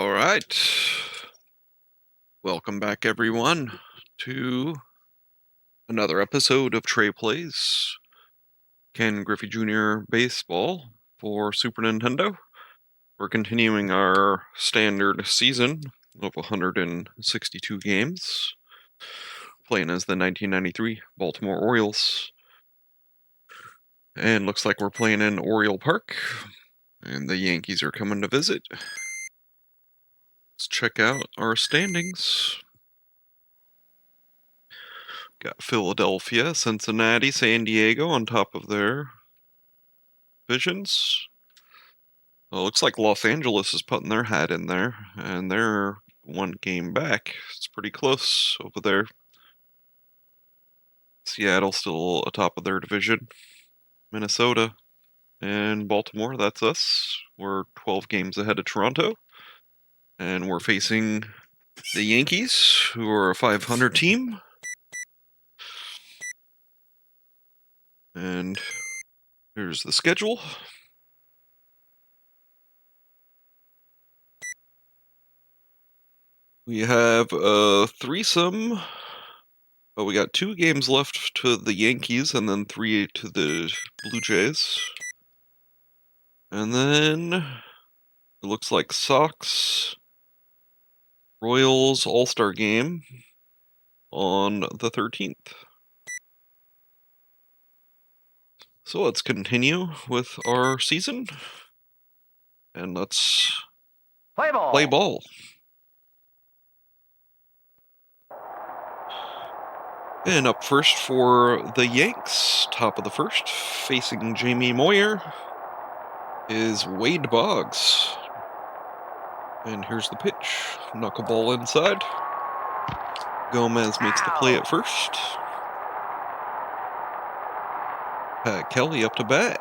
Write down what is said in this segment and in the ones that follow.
All right. Welcome back, everyone, to another episode of Tre Plays. Ken Griffey Jr. Baseball for Super Nintendo. We're continuing our standard season of 162 games, playing as the 1993 Baltimore Orioles. And looks like we're playing in Oriole Park, and the Yankees are coming to visit. Let's check out our standings. Got Philadelphia, Cincinnati, San Diego on top of their divisions. Well, it looks like Los Angeles is putting their hat in there, and they're one game back. It's pretty close over there. Seattle still atop of their division. Minnesota and Baltimore, that's us. We're 12 games ahead of Toronto. And we're facing the Yankees, who are a 500 team. And here's the schedule. We have a threesome. But we got 2 games left to the Yankees and then 3 to the Blue Jays. And then it looks like Sox, Royals All-Star game on the 13th. So let's continue with our season. And let's play ball. Play ball. And up first for the Yanks, top of the first, facing Jamie Moyer, is Wade Boggs. And here's the pitch. Knuckleball inside. Gomez makes the play at first. Pat Kelly up to bat.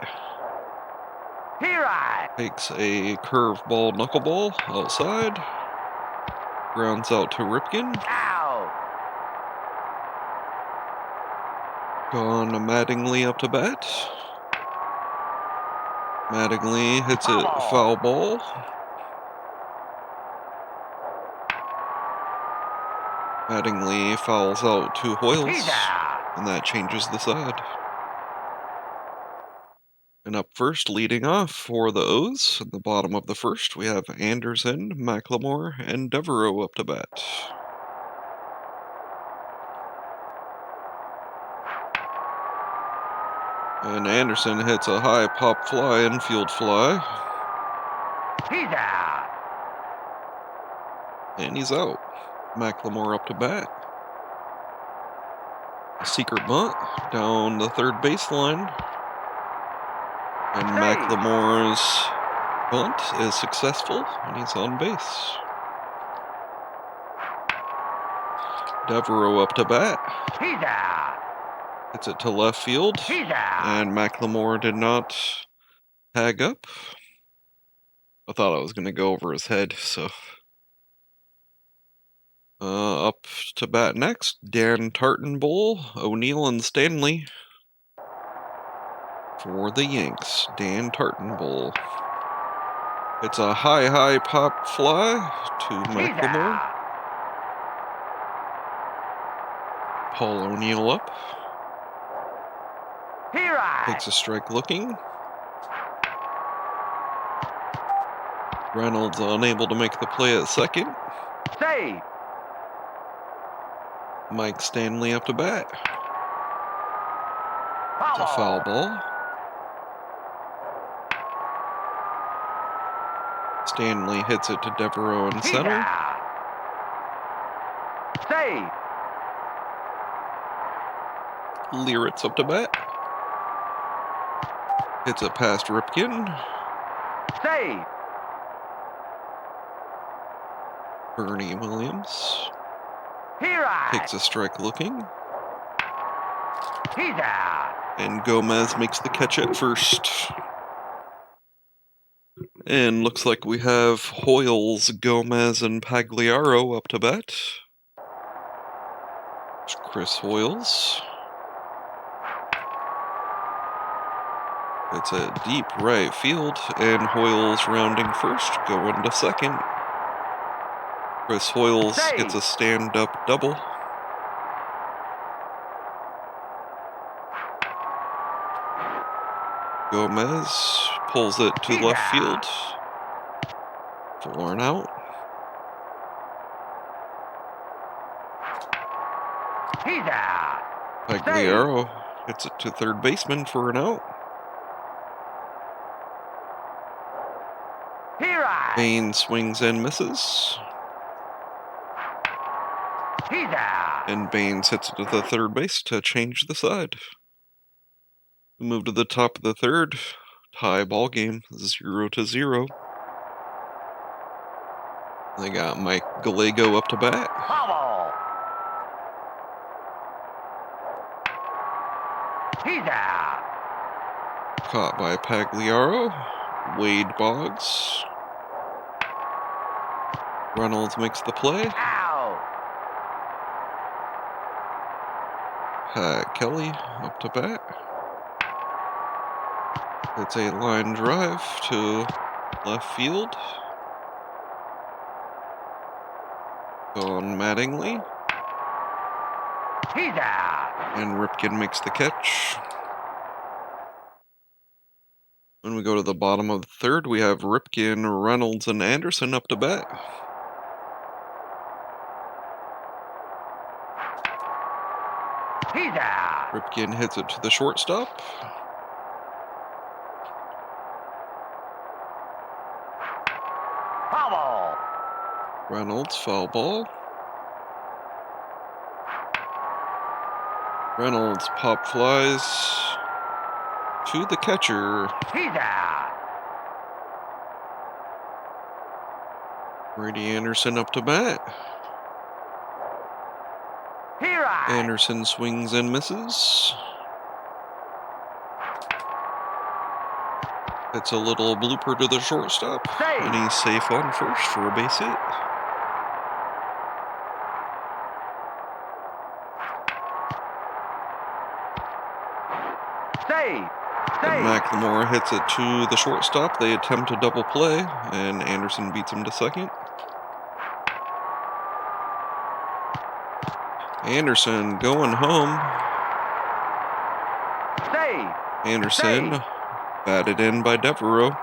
Takes a curveball knuckleball outside. Grounds out to Ripken. Gone Mattingly up to bat. Mattingly hits it foul ball. Mattingly fouls out to Hoyles, and that changes the side. And up first, leading off for the O's, in the bottom of the first, we have Anderson, McLemore, and Devereaux up to bat. And Anderson hits a high pop fly, infield fly. He's out. And he's out. McLemore up to bat. A secret bunt down the third baseline. And McLemore's bunt is successful, and he's on base. Devereaux up to bat. He's out. Hits it to left field. He's out. And McLemore did not tag up. I thought I was going to go over his head, so... up to bat next, Dan Tartanbull, O'Neill, and Stanley. For the Yanks, Dan Tartanbull. It's a high pop fly to McLemore. Paul O'Neill up. Takes a strike looking. Reynolds unable to make the play at second. Save. Mike Stanley up to bat. It's a foul ball. Stanley hits it to Devereaux in center. Save. Liritz up to bat. Hits it past Ripken. Save. Bernie Williams takes a strike looking. He's out. And Gomez makes the catch at first. And looks like we have Hoyles, Gomez, and Pagliaro up to bat. Chris Hoyles. It's a deep right field, and Hoyles rounding first, going to second. Chris Hoyles gets a stand-up double. Gomez pulls it to left field. 4 and out. He's out. Pagliaro hits it to third baseman for an out. Bain swings and misses. He's out. And Baines hits it to the third base to change the side. We move to the top of the third. Tie ball game, 0-0. They got Mike Gallego up to bat. Bobble. He's out. Caught by Pagliaro. Wade Boggs. Reynolds makes the play. Out. Pat Kelly up to bat. It's a line drive to left field. Gone Mattingly. He's out. And Ripken makes the catch. When we go to the bottom of the third, we have Ripken, Reynolds, and Anderson up to bat. He's out. Ripken hits it to the shortstop. Bobble. Reynolds, foul ball. Reynolds pop flies to the catcher. He's out. Brady Anderson up to bat. Here I. Anderson swings and misses. It's a little blooper to the shortstop. Safe. And he's safe on first for a base hit. Save. And McLemore hits it to the shortstop. They attempt a double play, and Anderson beats him to second. Anderson going home. Save. Anderson Save. batted in by Devereaux.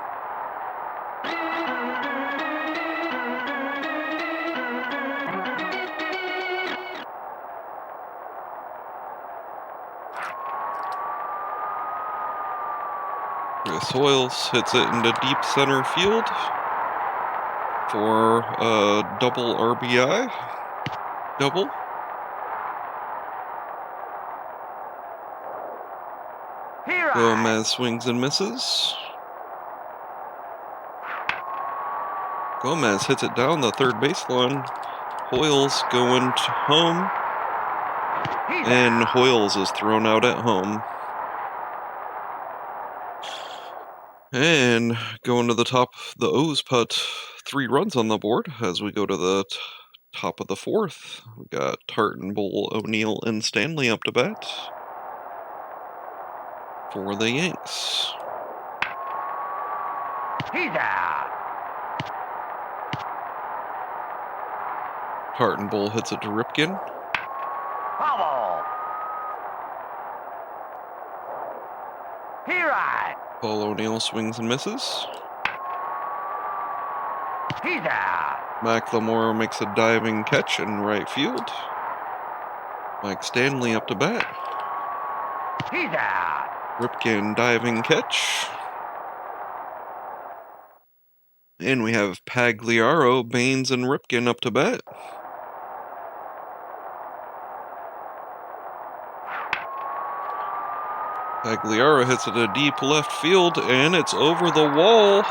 Chris Hoyles hits it into deep center field for a double RBI. Double. Here I. Gomez swings and misses. Gomez hits it down the third baseline. Hoyles going to home. He's And out. Hoyles is thrown out at home. And going to the top, the O's put 3 runs on the board as we go to the top of the fourth. We got Tartan, Bull, O'Neill, and Stanley up to bat for the Yanks. He's out. Tartan Bull hits it to Ripken. Bobble. Here I. Paul O'Neill swings and misses. He's out. McLemore makes a diving catch in right field. Mike Stanley up to bat. He's out. Ripken diving catch. And we have Pagliaro, Baines, and Ripken up to bat. Pagliaro hits it to deep left field, and it's over the wall.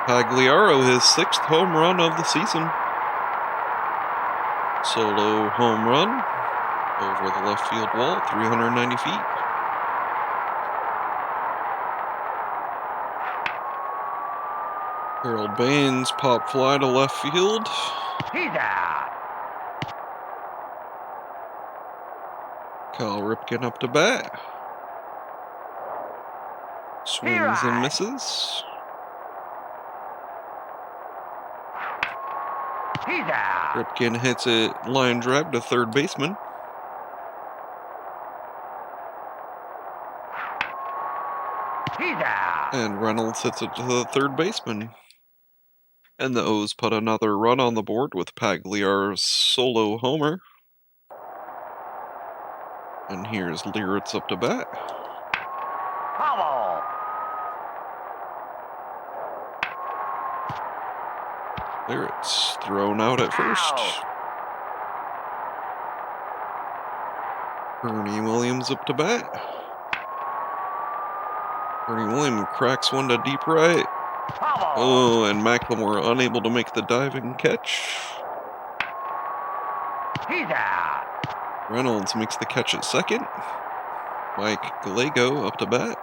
Pagliaro, his 6th home run of the season. Solo home run over the left field wall, 390 feet. Harold Baines pop fly to left field. He's out. Cal Ripken up to bat. Swings and misses. He's out. Ripken hits it line drive to third baseman. He's out. And Reynolds hits it to the third baseman. And the O's put another run on the board with Pagliar's solo homer. And here's Lyritz up to bat. Foul. Lyritz thrown out at first. Out. Bernie Williams up to bat. Bernie Williams cracks one to deep right. Foul. Oh, and McLemore unable to make the diving catch. He's out. Reynolds makes the catch at second. Mike Gallego up to bat.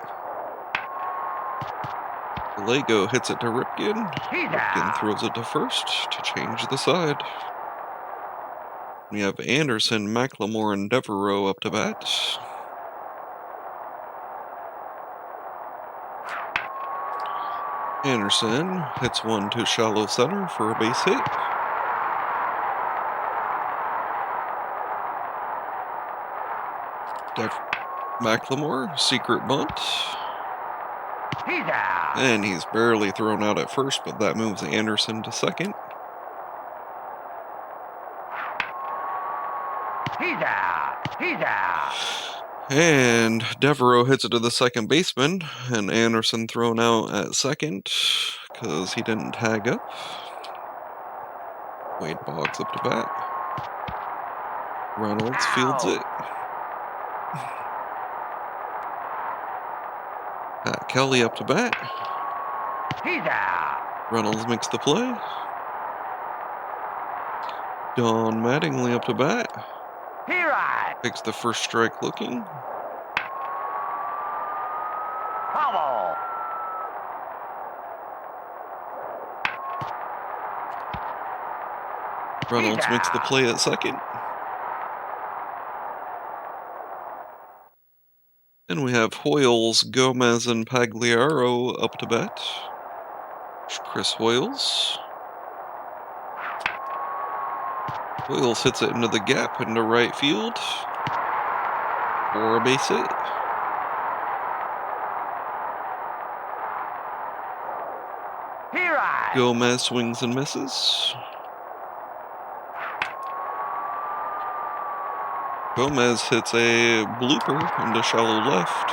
Gallego hits it to Ripken. He's Ripken out. throws it to first to change the side. We have Anderson, McLemore, and Devereaux up to bat. Anderson hits one to shallow center for a base hit. McLemore, secret bunt. He's out. And he's barely thrown out at first, but that moves Anderson to second. He's out. He's out. And Devereaux hits it to the second baseman, and Anderson thrown out at second because he didn't tag up. Wade Boggs up to bat. Reynolds fields it. Pat Kelly up to bat. He's out. Reynolds makes the play. Don Mattingly up to bat. He right. Takes the first strike looking. Foul. Reynolds makes the play at second. And we have Hoyles, Gomez, and Pagliaro up to bat. Chris Hoyles. Hoyles hits it into the gap into right field for a base hit. He right. Gomez swings and misses. Gomez hits a blooper into shallow left.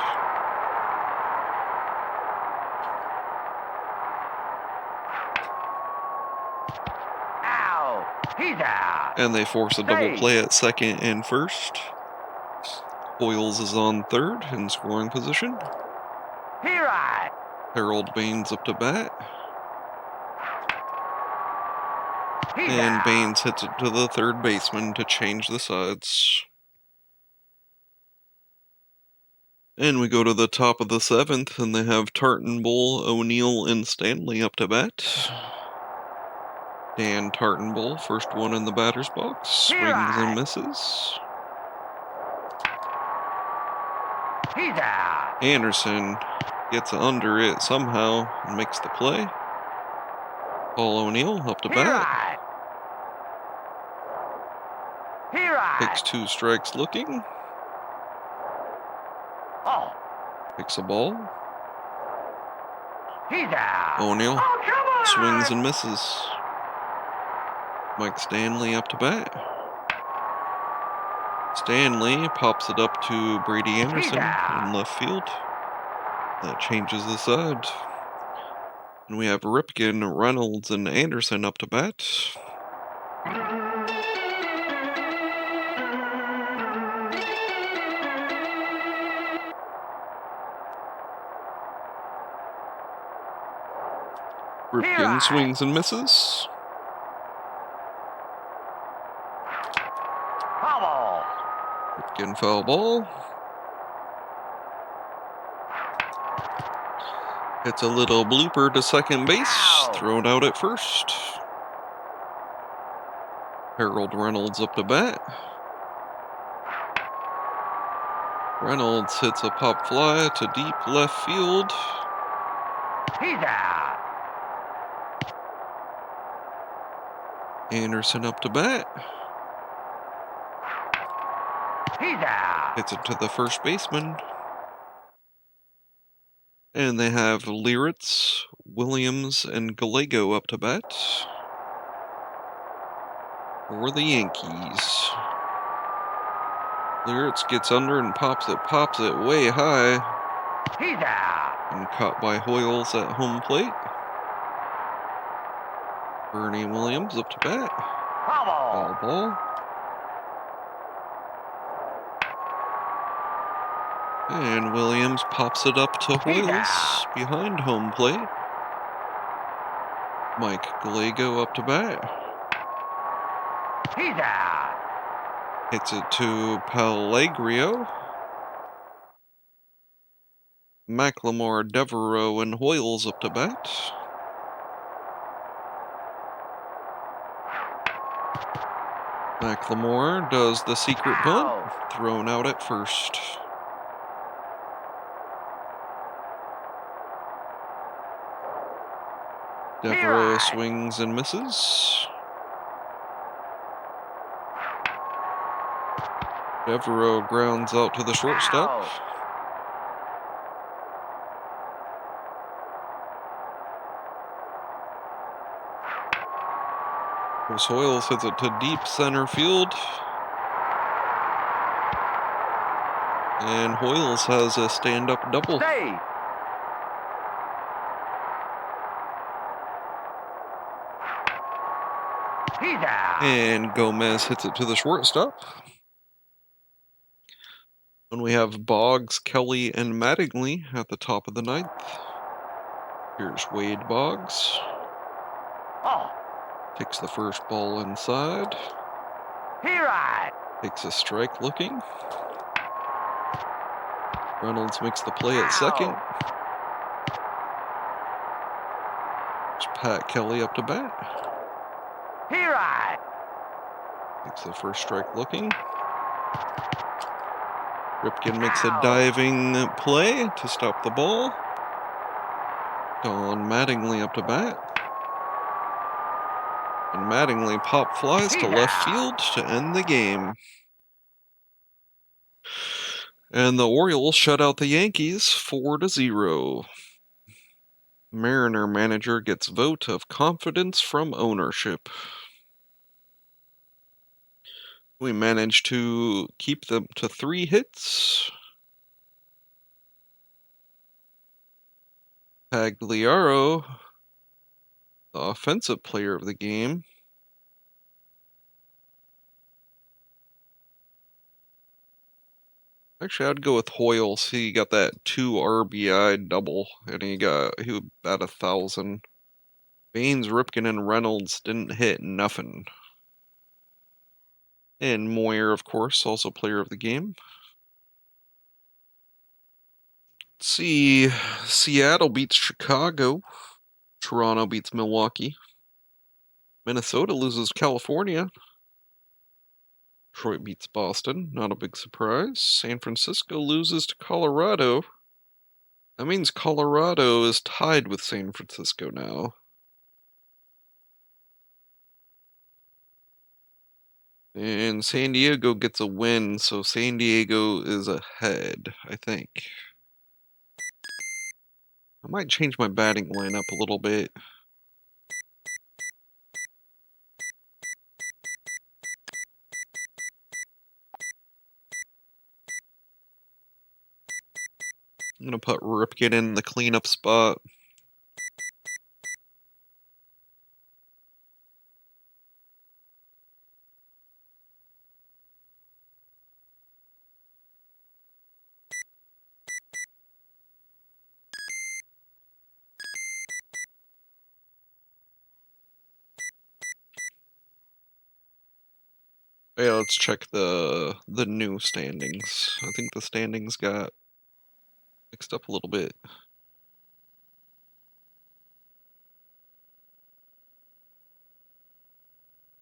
Out. He's out. And they force a double play at second and first. Hoyles is on third in scoring position. He right. Harold Baines up to bat. He's And out. Baines hits it to the third baseman to change the sides. And we go to the top of the seventh, and they have Tartanbull, O'Neill, and Stanley up to bat. Dan Tartanbull, first one in the batter's box, swings and misses. He's out. Anderson gets under it somehow and makes the play. Paul O'Neill up to He bat. right. He right. Takes two strikes looking. Oh. Takes a ball. He's out. O'Neill Oh, come on. swings and misses. Mike Stanley up to bat. Stanley pops it up to Brady Anderson in left field. That changes the side. And we have Ripken, Reynolds, and Anderson up to bat. Ripken swings and misses. Foul. Ripken foul ball. It's a little blooper to second base, thrown out at first. Harold Reynolds up to bat. Reynolds hits a pop fly to deep left field. He's out. Anderson up to bat. He's out. Hits it to the first baseman. And they have Liritz, Williams, and Gallego up to bat for the Yankees. Liritz gets under and pops it way high. He's out. And caught by Hoyles at home plate. Bernie Williams up to bat. Foul Foul ball. And Williams pops it up to Hoyles behind home plate. Mike Gallego up to bat. He's out. Hits it to Pellegrio. McLemore, Devereaux, and Hoyles up to bat. McLemore does the secret bunt, thrown out at first. Devereaux swings and misses. Devereaux grounds out to the shortstop. Hoyles hits it to deep center field. And Hoyles has a stand-up double. Stay. He's out. And Gomez hits it to the shortstop. And we have Boggs, Kelly, and Mattingly at the top of the ninth. Here's Wade Boggs. Oh. Takes the first ball inside. He right. Takes a strike looking. Reynolds makes the play at second. There's Pat Kelly up to bat. He right. Takes the first strike looking. Ripken makes a diving play to stop the ball. Don Mattingly up to bat. And Mattingly pop flies to left field to end the game. And the Orioles shut out the Yankees 4-0. Mariner manager gets vote of confidence from ownership. We managed to keep them to 3 hits. Pagliaro, the offensive player of the game. Actually, I'd go with Hoyles. He got that 2 RBI double, and he had about 1,000. Baines, Ripken, and Reynolds didn't hit nothing. And Moyer, of course, also player of the game. Let's see. Seattle beats Chicago. Toronto beats Milwaukee. Minnesota loses California. Detroit beats Boston. Not a big surprise. San Francisco loses to Colorado. That means Colorado is tied with San Francisco now. And San Diego gets a win, so San Diego is ahead, I think. I might change my batting lineup a little bit. I'm going to put Ripken in the cleanup spot. Yeah, let's check the new standings. I think the standings got mixed up a little bit.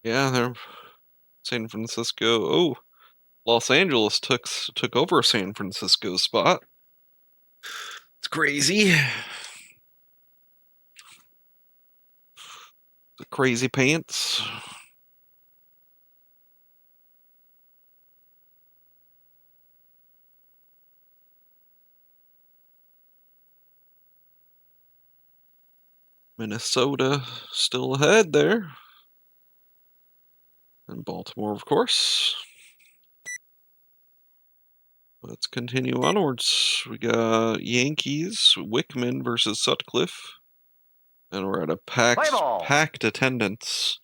Yeah, they're San Francisco. Oh, Los Angeles took over San Francisco's spot. It's crazy. The crazy pants. Minnesota still ahead there. And Baltimore, of course. Let's continue onwards. We got Yankees, Wickman versus Sutcliffe. And we're at a packed attendance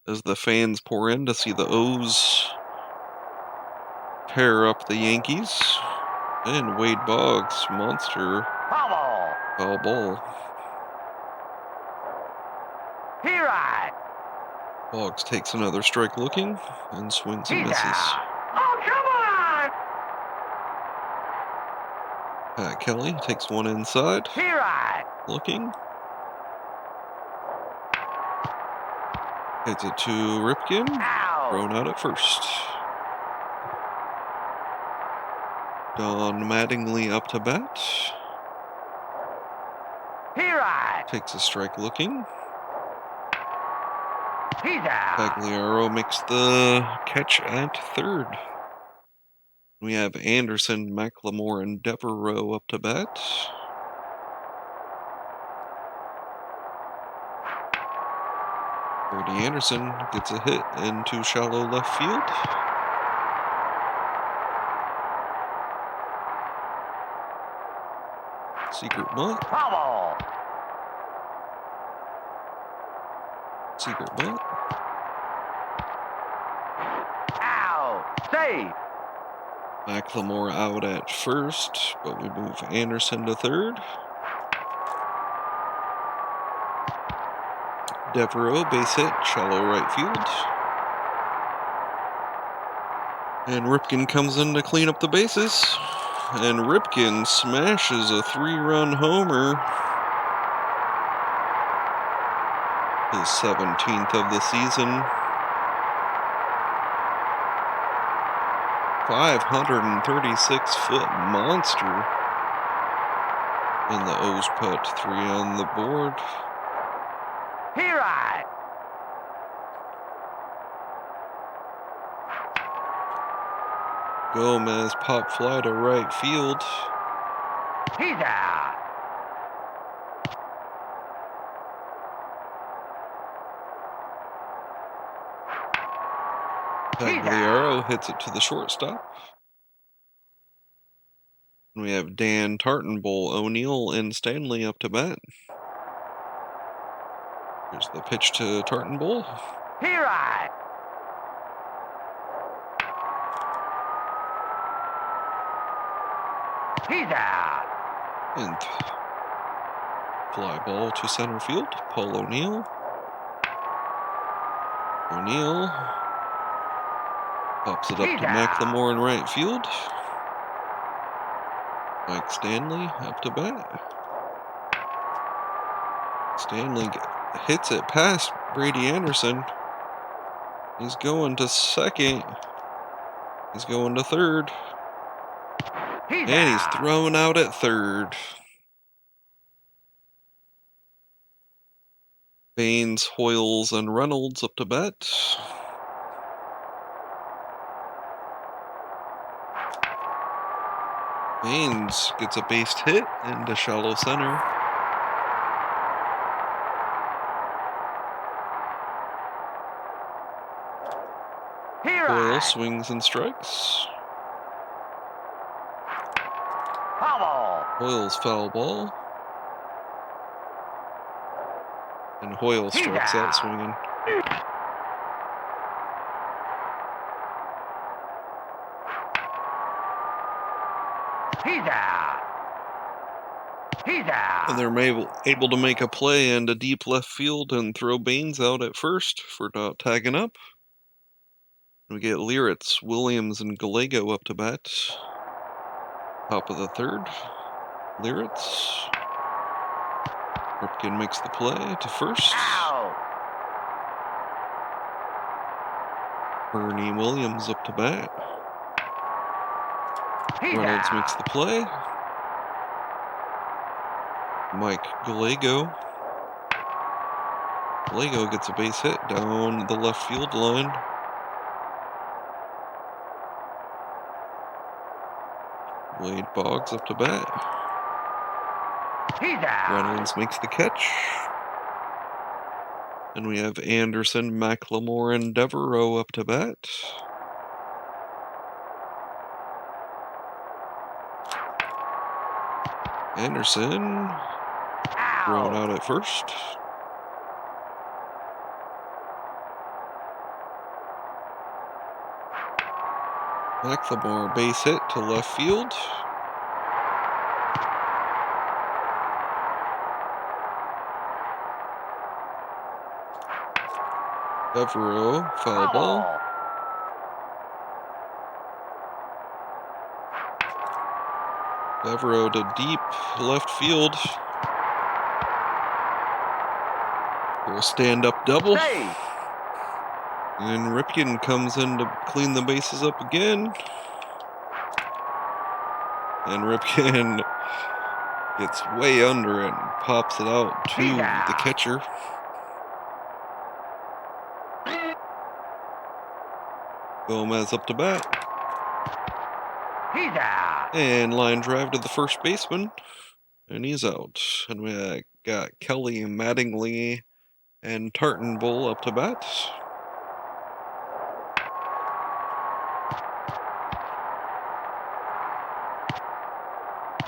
as the fans pour in to see the O's pair up the Yankees. And Wade Boggs, monster foul ball. Here I. Boggs takes another strike looking and swings and misses. Oh, come on! Pat Kelly takes one inside. Here I. Looking. Hits it to Ripken. Ow. Thrown out at first. Don Mattingly up to bat. Here I. Takes a strike looking. He's out. Pagliaro makes the catch at third. We have Anderson, McLemore, and Devereaux up to bat. Brady Anderson gets a hit into shallow left field. Secret bunt. Foul. Secret bunt. Ow. Save. McLemore out at first, but we move Anderson to third. Devereaux, base hit, shallow right field. And Ripken comes in to clean up the bases. And Ripken smashes a 3-run homer. His 17th of the season. 536-foot monster. And the O's put 3 on the board. Here I. Gomez pop fly to right field. He's out. Pagliaro hits it to the shortstop. We have Dan Tartanbull, O'Neill, and Stanley up to bat. Here's the pitch to Tartanbull. Here I. He's out. And fly ball to center field. Paul O'Neill. O'Neill pops it up to McLemore in right field. Mike Stanley up to bat. Stanley hits it past Brady Anderson. He's going to second. He's going to third. And he's thrown out at third. Baines, Hoyles, and Reynolds up to bat. Baines gets a base hit into shallow center. Hoyle swings and strikes. Hoyle's foul ball. And Hoyle strikes out swinging. He's out. He's out. And they're able to make a play into deep left field and throw Baines out at first for not tagging up. We get Liritz, Williams, and Gallego up to bat. Top of the third. Liritz. Ripken makes the play to first. Ow. Bernie Williams up to bat. He's Reynolds out. makes the play. Mike Gallego. Gallego gets a base hit down the left field line. Wade Boggs up to bat. He's out. Reynolds makes the catch. And we have Anderson, McLemore, and Devereaux up to bat. Anderson thrown out at first. McLemore base hit to left field. Devereaux, foul ball. Devereaux to deep left field. For a stand-up double. Safe. And Ripken comes in to clean the bases up again. And Ripken gets way under it and pops it out to the catcher. Gomez up to bat. He's out. And line drive to the first baseman. And he's out. And we got Kelly, Mattingly, and Tartanbull up to bat.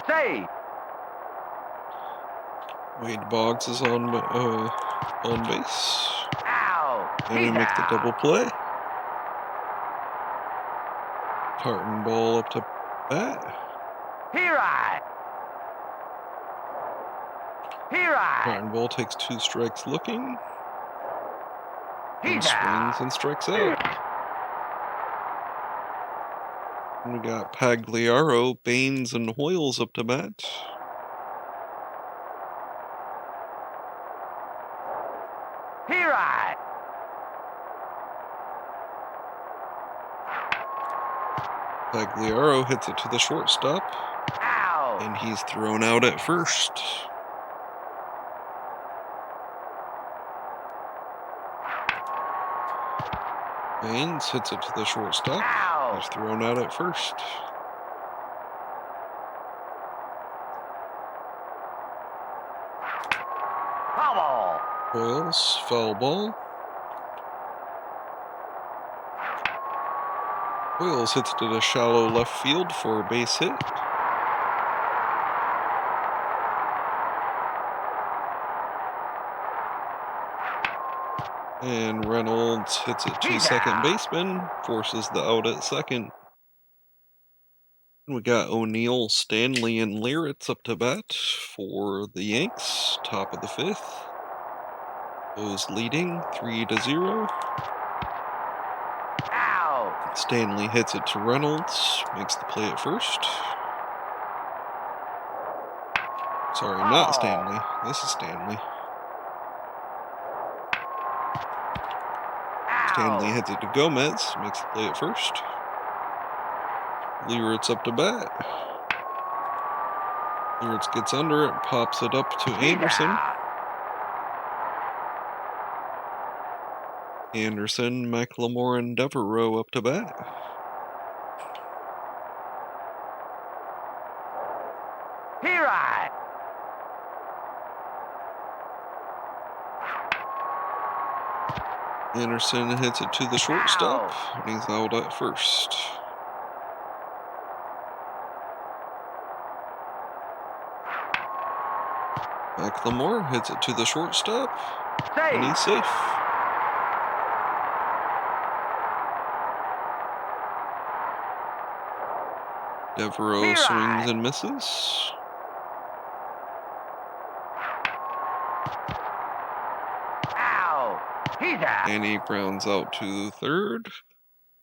Safe. Wade Boggs is on base. Out. And we make the double play. Tartanbull up to bat. Here I. Here I. Tartanbull takes 2 strikes looking. And He's swings out. and strikes out. And we got Pagliaro, Baines, and Hoyles up to bat. Here I. Pagliaro hits it to the shortstop. Out. And he's thrown out at first. Baines hits it to the shortstop. Out. He's thrown out at first. Foul ball. Hoyles, foul ball. Hoyles hits it to the shallow left field for a base hit. And Reynolds hits it to second baseman, forces the out at second. And we got O'Neill, Stanley, and Liritz up to bat for the Yanks, top of the 5th. Those leading 3-0. Out. Stanley hits it to Reynolds, makes the play at first. Sorry, not Stanley. This is Stanley. Stanley hits it to Gomez, makes the play at first. Liritz up to bat. Liritz gets under it, pops it up to Anderson. Anderson, McLemore, and Devereaux up to bat. Here I. Anderson hits it to the shortstop, and he's out at first. McLemore hits it to the shortstop, and he's safe. Devereaux swings and misses. And he grounds out to third.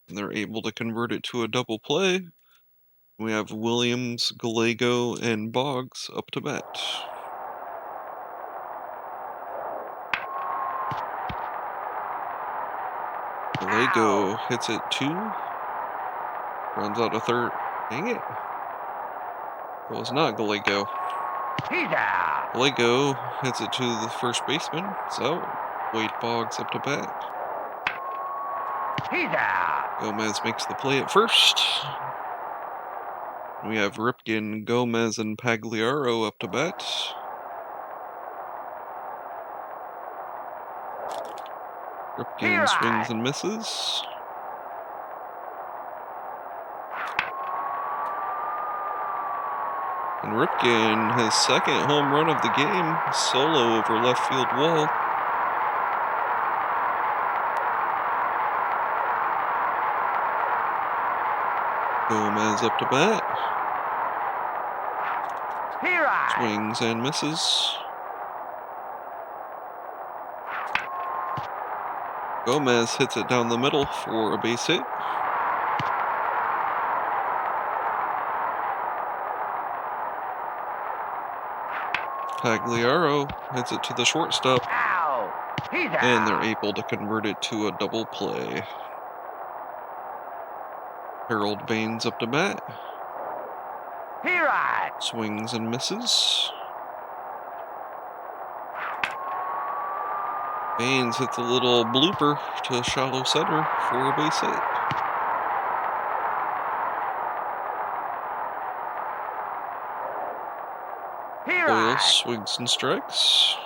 And they're able to convert it to a double play. We have Williams, Gallego, and Boggs up to bat. Gallego hits it 2. Runs out to third. Dang it. Well, it's not Gallego. He's out. Gallego hits it to the first baseman. So, Wade Boggs up to bat. He's out. Gomez makes the play at first. We have Ripken, Gomez, and Pagliaro up to bat. Ripken swings and misses. And Ripken, his second home run of the game, solo over left field wall. Gomez up to bat. Swings and misses. Gomez hits it down the middle for a base hit. Pagliaro hits it to the shortstop, and they're able to convert it to a double play. Harold Baines up to bat. Swings and misses. Baines hits a little blooper to shallow center for a base hit. Orioles swings and strikes.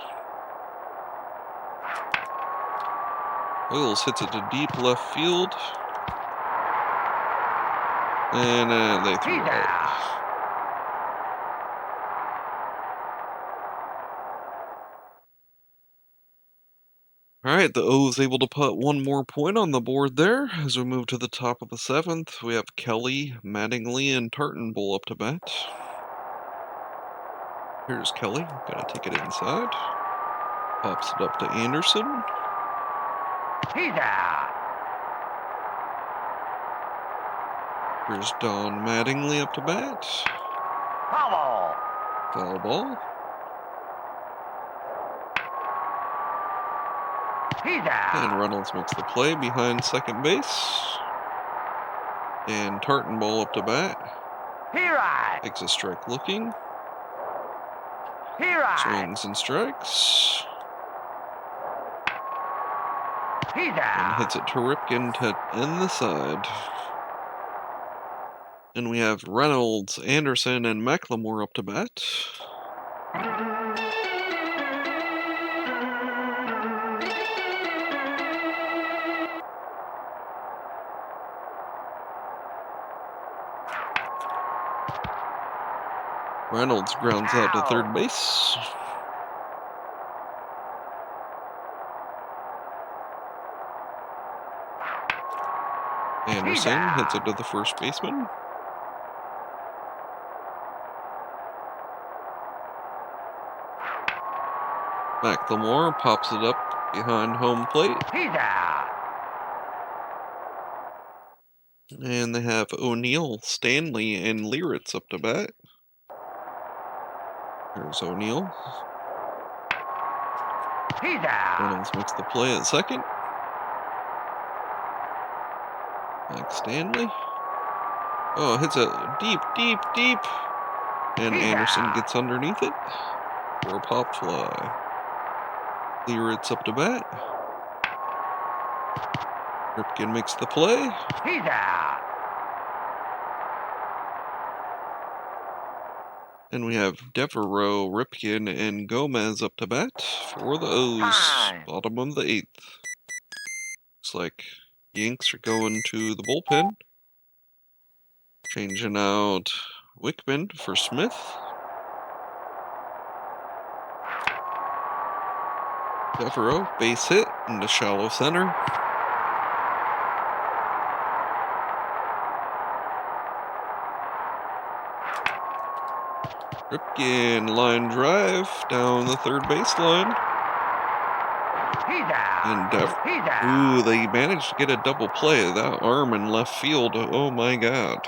Orioles hits it to deep left field. And they threw it out. Alright, the O's able to put one more point on the board there. As we move to the top of the 7th, we have Kelly, Mattingly, and Tartanbull up to bat. Here's Kelly, gonna take it inside. Pops it up to Anderson. He's out. Here's Don Mattingly up to bat. Foul. Foul ball. He's out. And Reynolds makes the play behind second base. And Tartanbull up to bat. Takes a strike looking. Swings and strikes. He's out. And hits it to Ripken to end the side. And we have Reynolds, Anderson, and McLemore up to bat. Reynolds grounds out to third base. Anderson hits it to the first baseman. McLemore pops it up behind home plate. He's out. And they have O'Neill, Stanley, and Lieritz up to bat. Here's O'Neill. He's out. Reynolds makes the play at second. Back Stanley. Oh, hits it deep, deep, deep. And Anderson gets underneath it for a pop fly. Lieritz up to bat. Ripken makes the play. He's out. And we have Devereaux, Ripken, and Gomez up to bat for the O's. Bottom of the 8th. Looks like Yanks are going to the bullpen. Changing out Wickman for Smith. Devereaux, base hit into shallow center. Ripken line drive down the third baseline. He's out. And He's out. ooh, they managed to get a double play. That arm in left field, oh my god.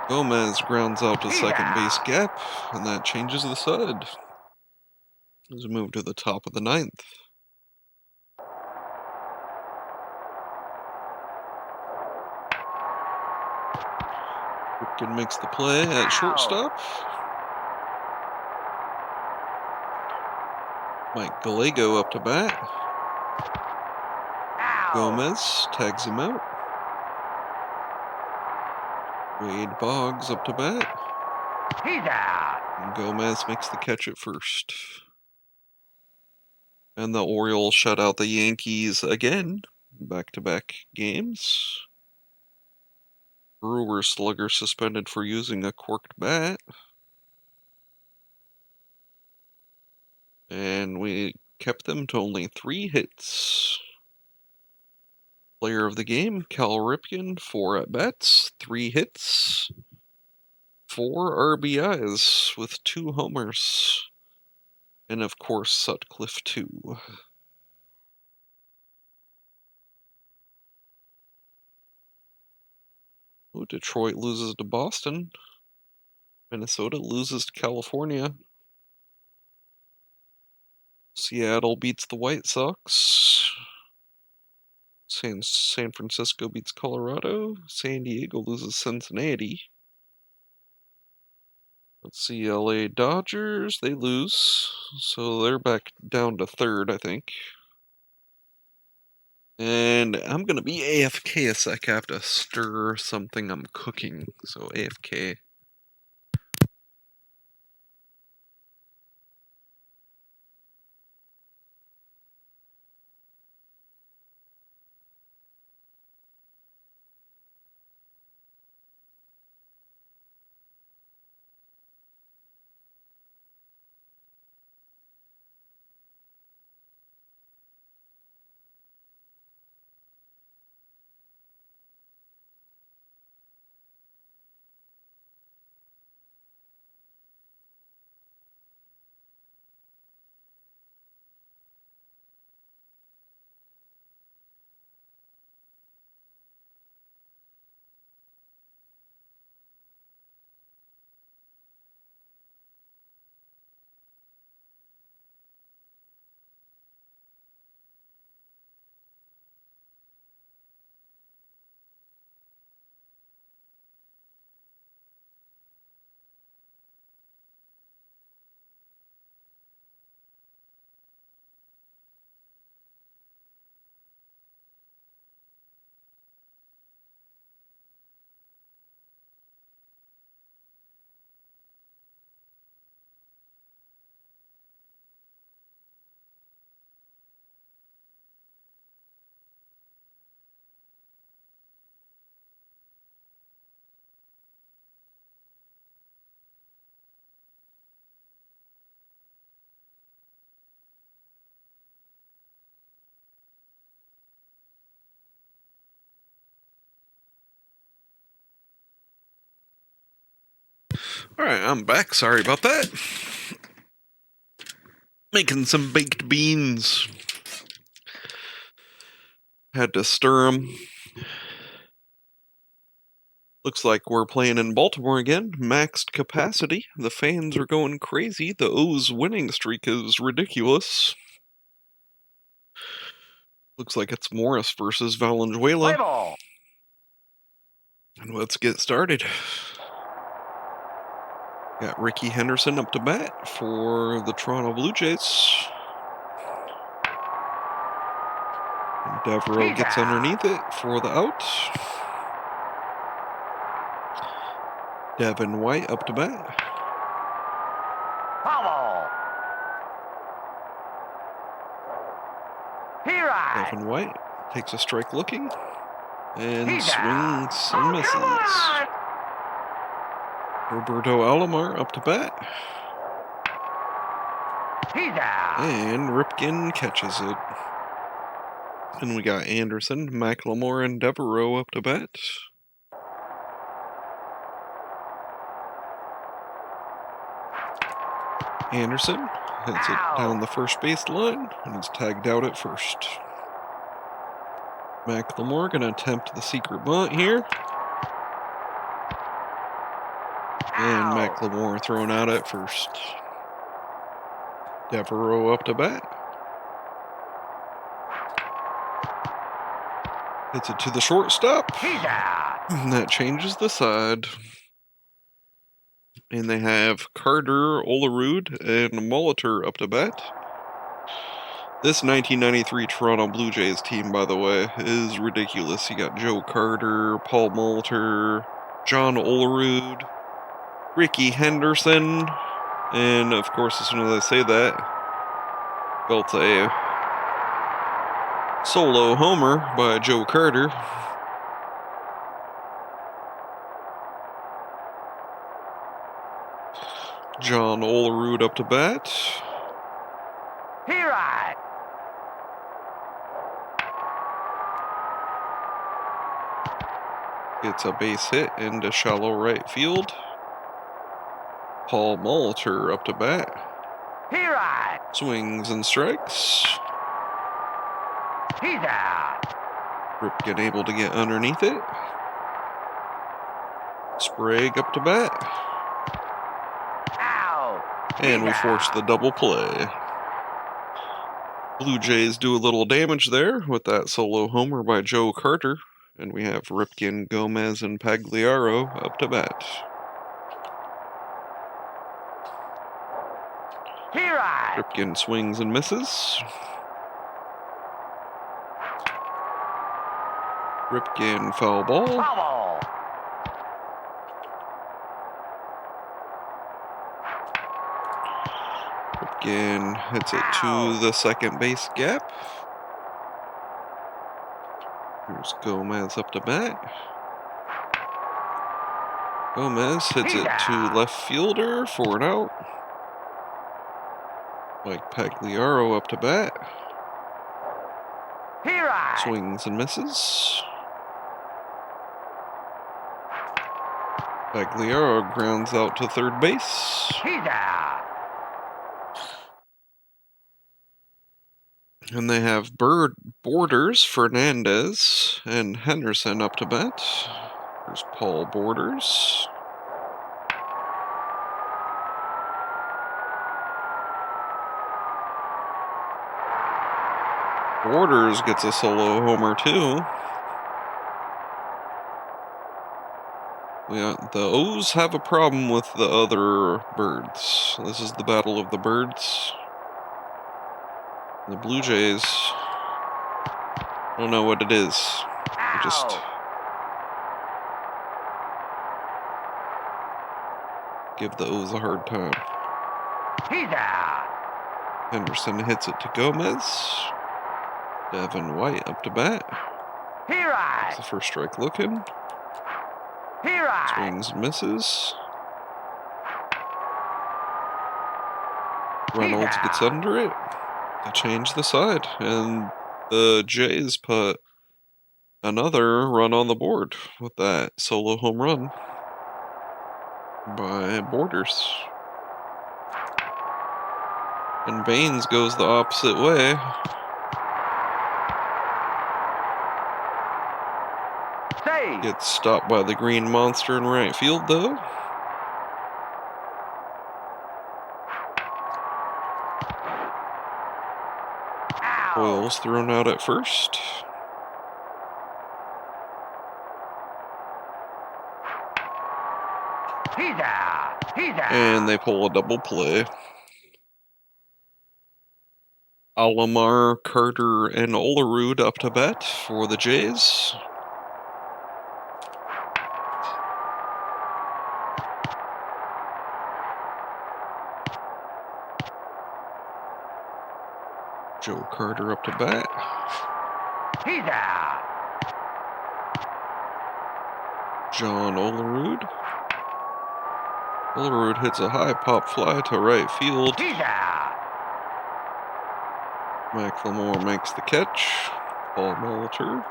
Gomez grounds out to second base gap, and that changes the side. As we move to the top of the 9th. Ripken makes the play at shortstop. Mike Gallego up to bat. Gomez tags him out. Wade Boggs up to bat. He's out. And Gomez makes the catch at first. And the Orioles shut out the Yankees again, back-to-back games. Brewers slugger suspended for using a corked bat. And we kept them to only 3 hits. Player of the game, Cal Ripken, 4 at-bats, 3 hits, 4 RBIs with 2 homers. And of course, Sutcliffe, too. Oh, Detroit loses to Boston. Minnesota loses to California. Seattle beats the White Sox. San Francisco beats Colorado. San Diego loses Cincinnati. Let's see, LA Dodgers, they lose. So they're back down to 3rd, I think. And I'm going to be AFK a sec. I have to stir something I'm cooking. So AFK. Alright, I'm back. Sorry about that. Making some baked beans. Had to stir them. Looks like we're playing in Baltimore again. Maxed capacity. The fans are going crazy. The O's winning streak is ridiculous. Looks like it's Morris versus Valenzuela. Play ball. And let's get started. Got Ricky Henderson up to bat for the Toronto Blue Jays. And Devereaux gets underneath it for the out. Devin White up to bat. Foul ball. He right. Devin White takes a strike looking. And He's swings out. and Oh, misses. come on. Roberto Alomar up to bat. He's out. And Ripken catches it. And we got Anderson, McLemore, and Devereaux up to bat. Anderson hits it down the first base line, and he's tagged out at first. McLemore gonna attempt the secret bunt here. And McLemore thrown out at first. Devereaux up to bat. Hits it to the shortstop. He's out. And that changes the side. And they have Carter, Olerud, and Molitor up to bat. This 1993 Toronto Blue Jays team, by the way, is ridiculous. You got Joe Carter, Paul Molitor, John Olerud, Ricky Henderson, and of course, as soon as I say that, Beltay Solo homer by Joe Carter. John Olerud up to bat. Here I. Gets a base hit into shallow right field. Paul Molitor up to bat. Here I. Swings and strikes. He's out. Ripken able to get underneath it. Sprague up to bat. Ow. And we force the double play. Blue Jays do a little damage there with that solo homer by Joe Carter. And we have Ripken, Gomez, and Pagliaro up to bat. Here I. Ripken swings and misses. Ripken foul ball. Foul. Ripken hits it to the second base gap. Here's Gomez up to bat. Gomez hits it to left fielder for an out. Mike Pagliaro up to bat. Here I. Swings and misses. Pagliaro grounds out to third base. He's out. And they have Borders, Fernandez, and Henderson up to bat. There's Paul Borders. Borders gets a solo homer too. The O's have a problem with the other birds. This is the battle of the birds. The Blue Jays, I don't know what it is. They just give the O's a hard time. He's out. Henderson hits it to Gomez. Devin White up to bat. Here I. It's the first strike looking. Here I. Swings and misses. Reynolds gets under it to change the side, and the Jays put another run on the board with that solo home run by Borders. And Baines goes the opposite way. Save. Gets stopped by the green monster in right field, though. Orioles thrown out at first. He's out. He's out. And they pull a double play. Alomar, Carter, and Olerud up to bat for the Jays. Joe Carter up to bat. He's out. John Olerud. Olerud hits a high pop fly to right field. He's out. McLemore makes the catch. Paul Molitor.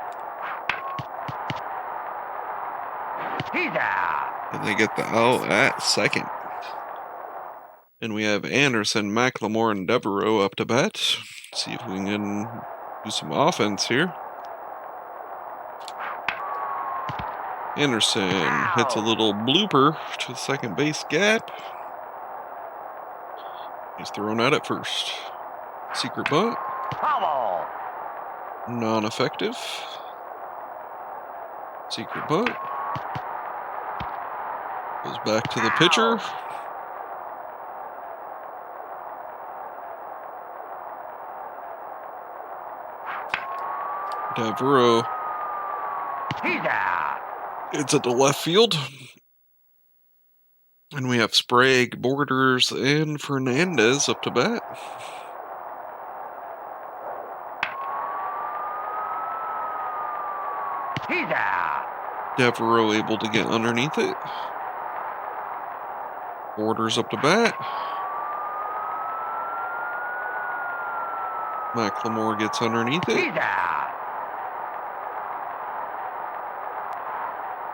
He's out. And they get the out at second. And we have Anderson, McLemore, and Devereaux up to bat. See if we can do some offense here. Anderson hits a little blooper to the second base gap. He's thrown out at first. Secret bunt. Foul. Non-effective. Secret bunt. Goes back to the pitcher. Devereaux. He's out. It's at the left field. And we have Sprague, Borders, and Fernandez up to bat. He's out. Devereaux able to get underneath it. Borders up to bat. McLemore gets underneath it. He's out.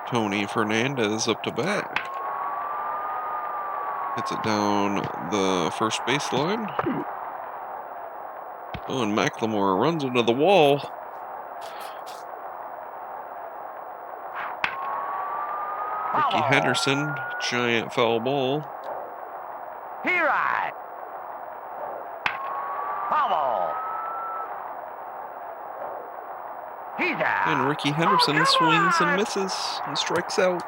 Tony Fernandez up to bat. Hits it down the first baseline. Oh, and McLemore runs into the wall. Ricky Foul. Henderson, giant foul ball. He right. Foul ball. He's out. And Ricky Henderson come swings and on! misses and strikes out.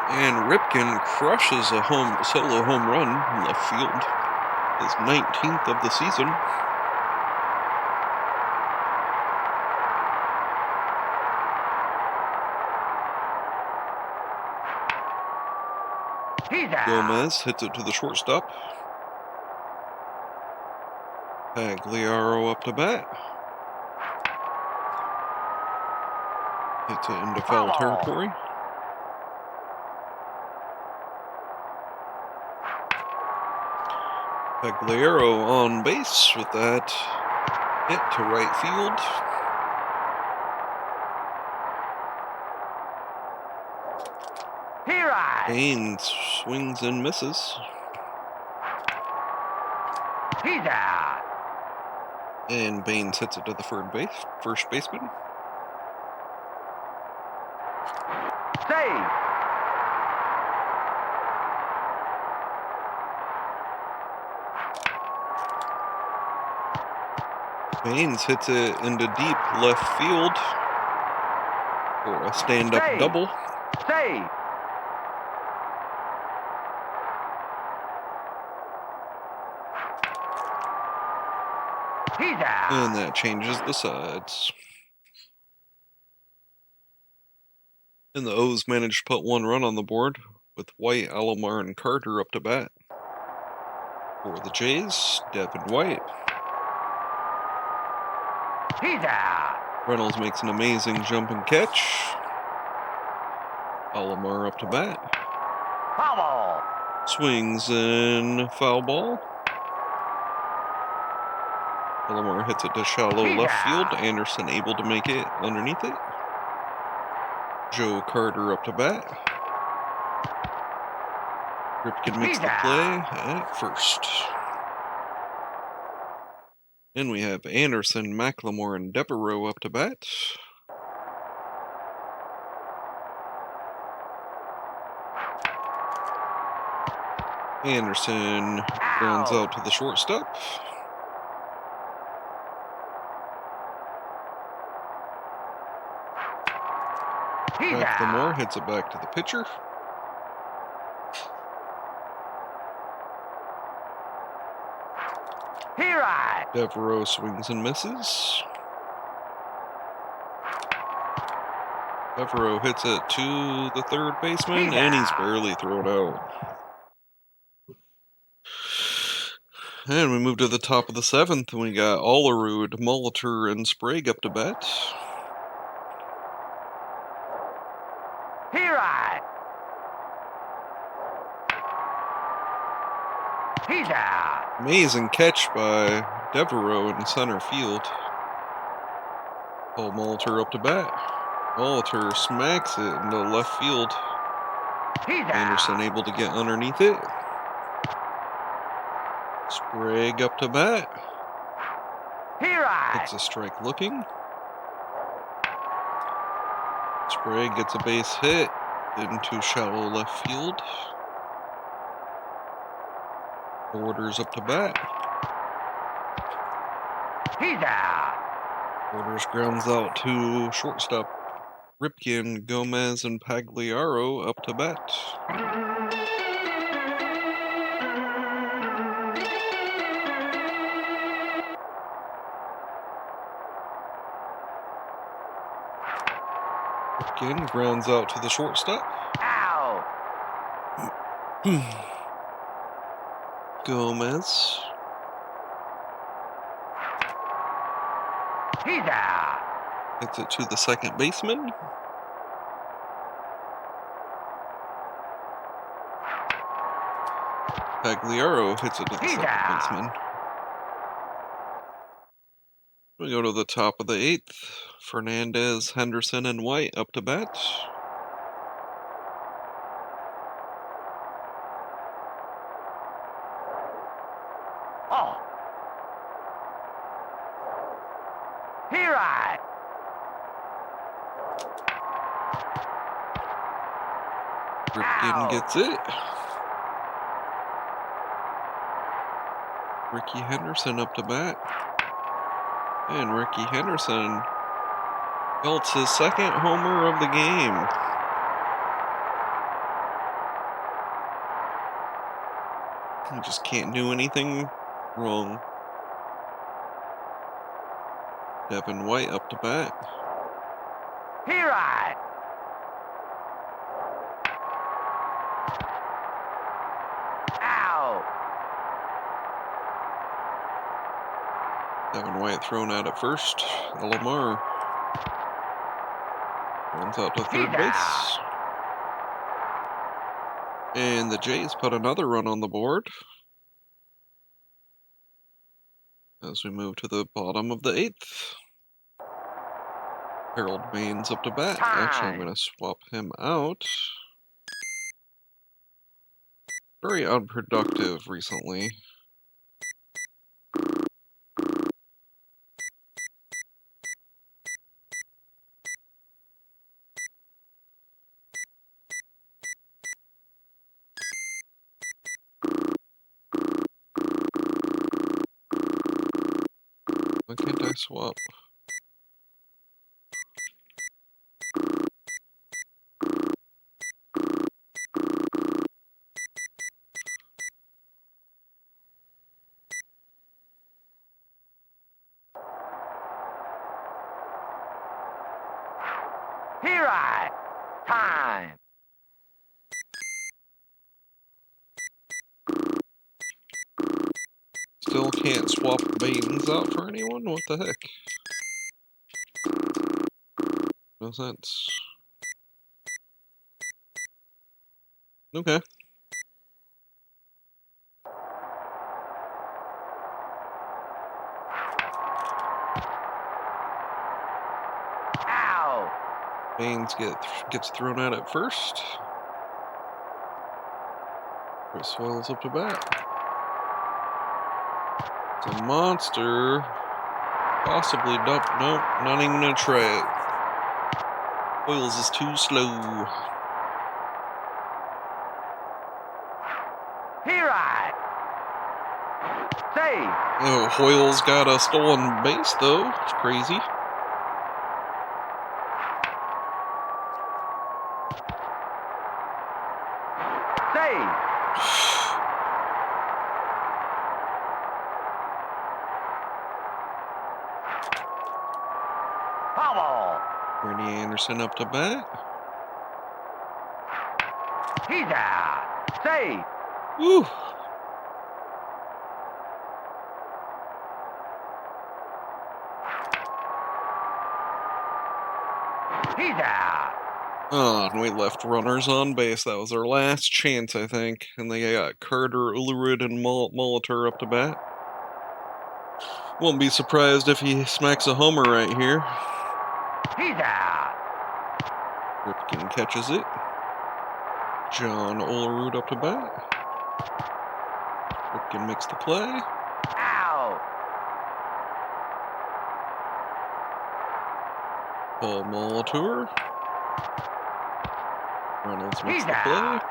And Ripken crushes a solo home run in left field. His 19th of the season. He's out. Gomez hits it to the shortstop. Pagliaro up to bat. Hits it into foul territory. Pagliaro on base with that hit to right field. He right. Baines swings and misses. He's out. And Baines hits it to the first baseman. Save. Baines hits it into deep left field for a stand-up Save. double. Save. He's out. And that changes the sides. And the O's managed to put one run on the board with White, Alomar, and Carter up to bat. For the Jays, Devin White. He's out. Reynolds makes an amazing jump and catch. Alomar up to bat. Foul ball. Swings in foul ball. Alomar hits it to shallow left field. Anderson able to make it underneath it. Joe Carter up to bat. Ripken makes the play at first. And we have Anderson, McLemore, and Devereaux up to bat. Anderson grounds out to the shortstop. McLemore hits it back to the pitcher. He right. Devereaux swings and misses. Devereaux hits it to the third baseman, and he's barely thrown out. And we move to the top of the 7th, and we got Olerud, Molitor, and Sprague up to bat. Here I. He's out. Amazing catch by Devereaux in center field. Paul Molitor up to bat. Molitor smacks it into left field. He's Anderson out. able to get underneath it. Sprague up to bat. Here I. It's a strike looking. Sprague gets a base hit into shallow left field. Borders up to bat. He's out. Borders grounds out to shortstop Ripken, Gomez, and Pagliaro up to bat. Ripken grounds out to the shortstop. Out. Gomez. He's out. Hits it to the second baseman. Pagliaro hits it to the second baseman. We go to the top of the 8th. Fernandez, Henderson, and White up to bat. Oh. Here I. Ripken gets it. Ricky Henderson up to bat. And Ricky Henderson belts his second homer of the game. He just can't do anything wrong. Devin White up to bat. Here I. Out. Devin White thrown out at first. Lamar runs out to third base. And the Jays put another run on the board. As we move to the bottom of the 8th. Harold Baines up to bat. Actually, I'm going to swap him out. Very unproductive recently. Why can't I swap? Here I. Time. Still can't swap Baines out for anyone? What the heck? No sense. Okay. Out. Baines gets thrown out at first. Chris Swells up to bat. It's a monster. Possibly nope, not even gonna try it. Hoyles is too slow. Here I. Save. Oh, Hoyles got a stolen base though. It's crazy. Save. Foul. Randy Anderson up to bat. He's out. Save. Woo! He's out. Oh, and we left runners on base. That was our last chance, I think. And they got Carter, Ullrich, and Molitor up to bat. Won't be surprised if he smacks a homer right here. He's out. Ripken catches it. John Olerud up to bat. Ripken makes the play. Out. Paul Molitor. Reynolds makes He's the play. out.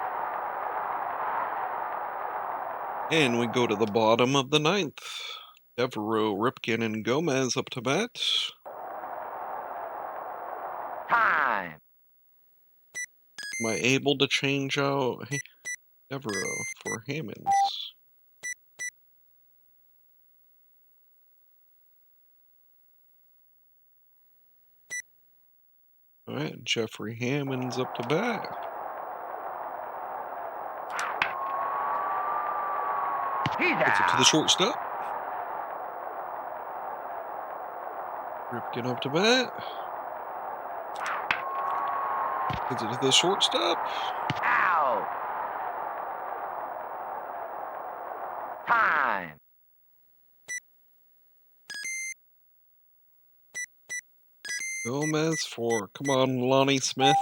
And we go to the bottom of the ninth. Devereaux, Ripken, and Gomez up to bat. Time. Am I able to change out Devereaux for Hammonds? Alright, Jeffrey Hammonds up to bat. He's Gets it to the out. shortstop. Ripken up to bat. Gets it to the shortstop. Out. Time. Gomez for, come on, Lonnie Smith.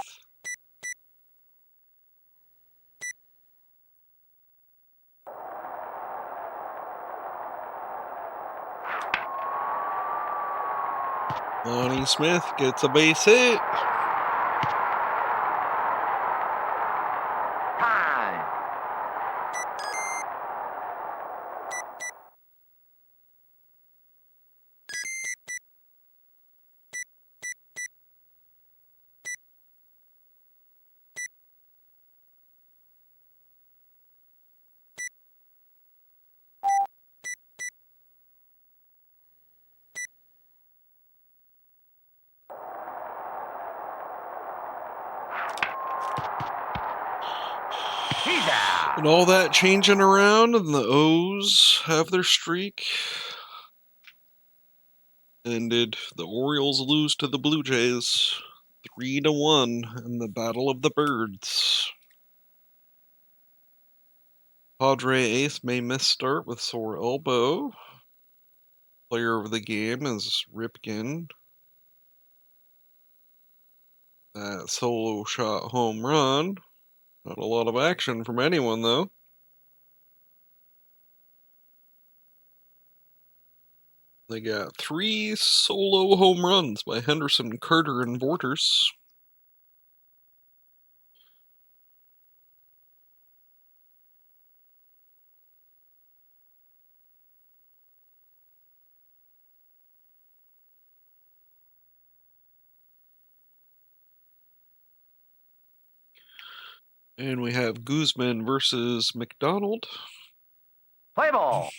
Lonnie Smith gets a base hit. Time. He's out. And all that changing around, and the O's have their streak ended. The Orioles lose to the Blue Jays 3-1 in the Battle of the Birds. Padre Ace may miss start with sore elbow. Player of the game is Ripken. That solo shot home run. Not a lot of action from anyone, though. They got 3 solo home runs by Henderson, Carter, and Vorters. And we have Guzman versus McDonald. Play ball.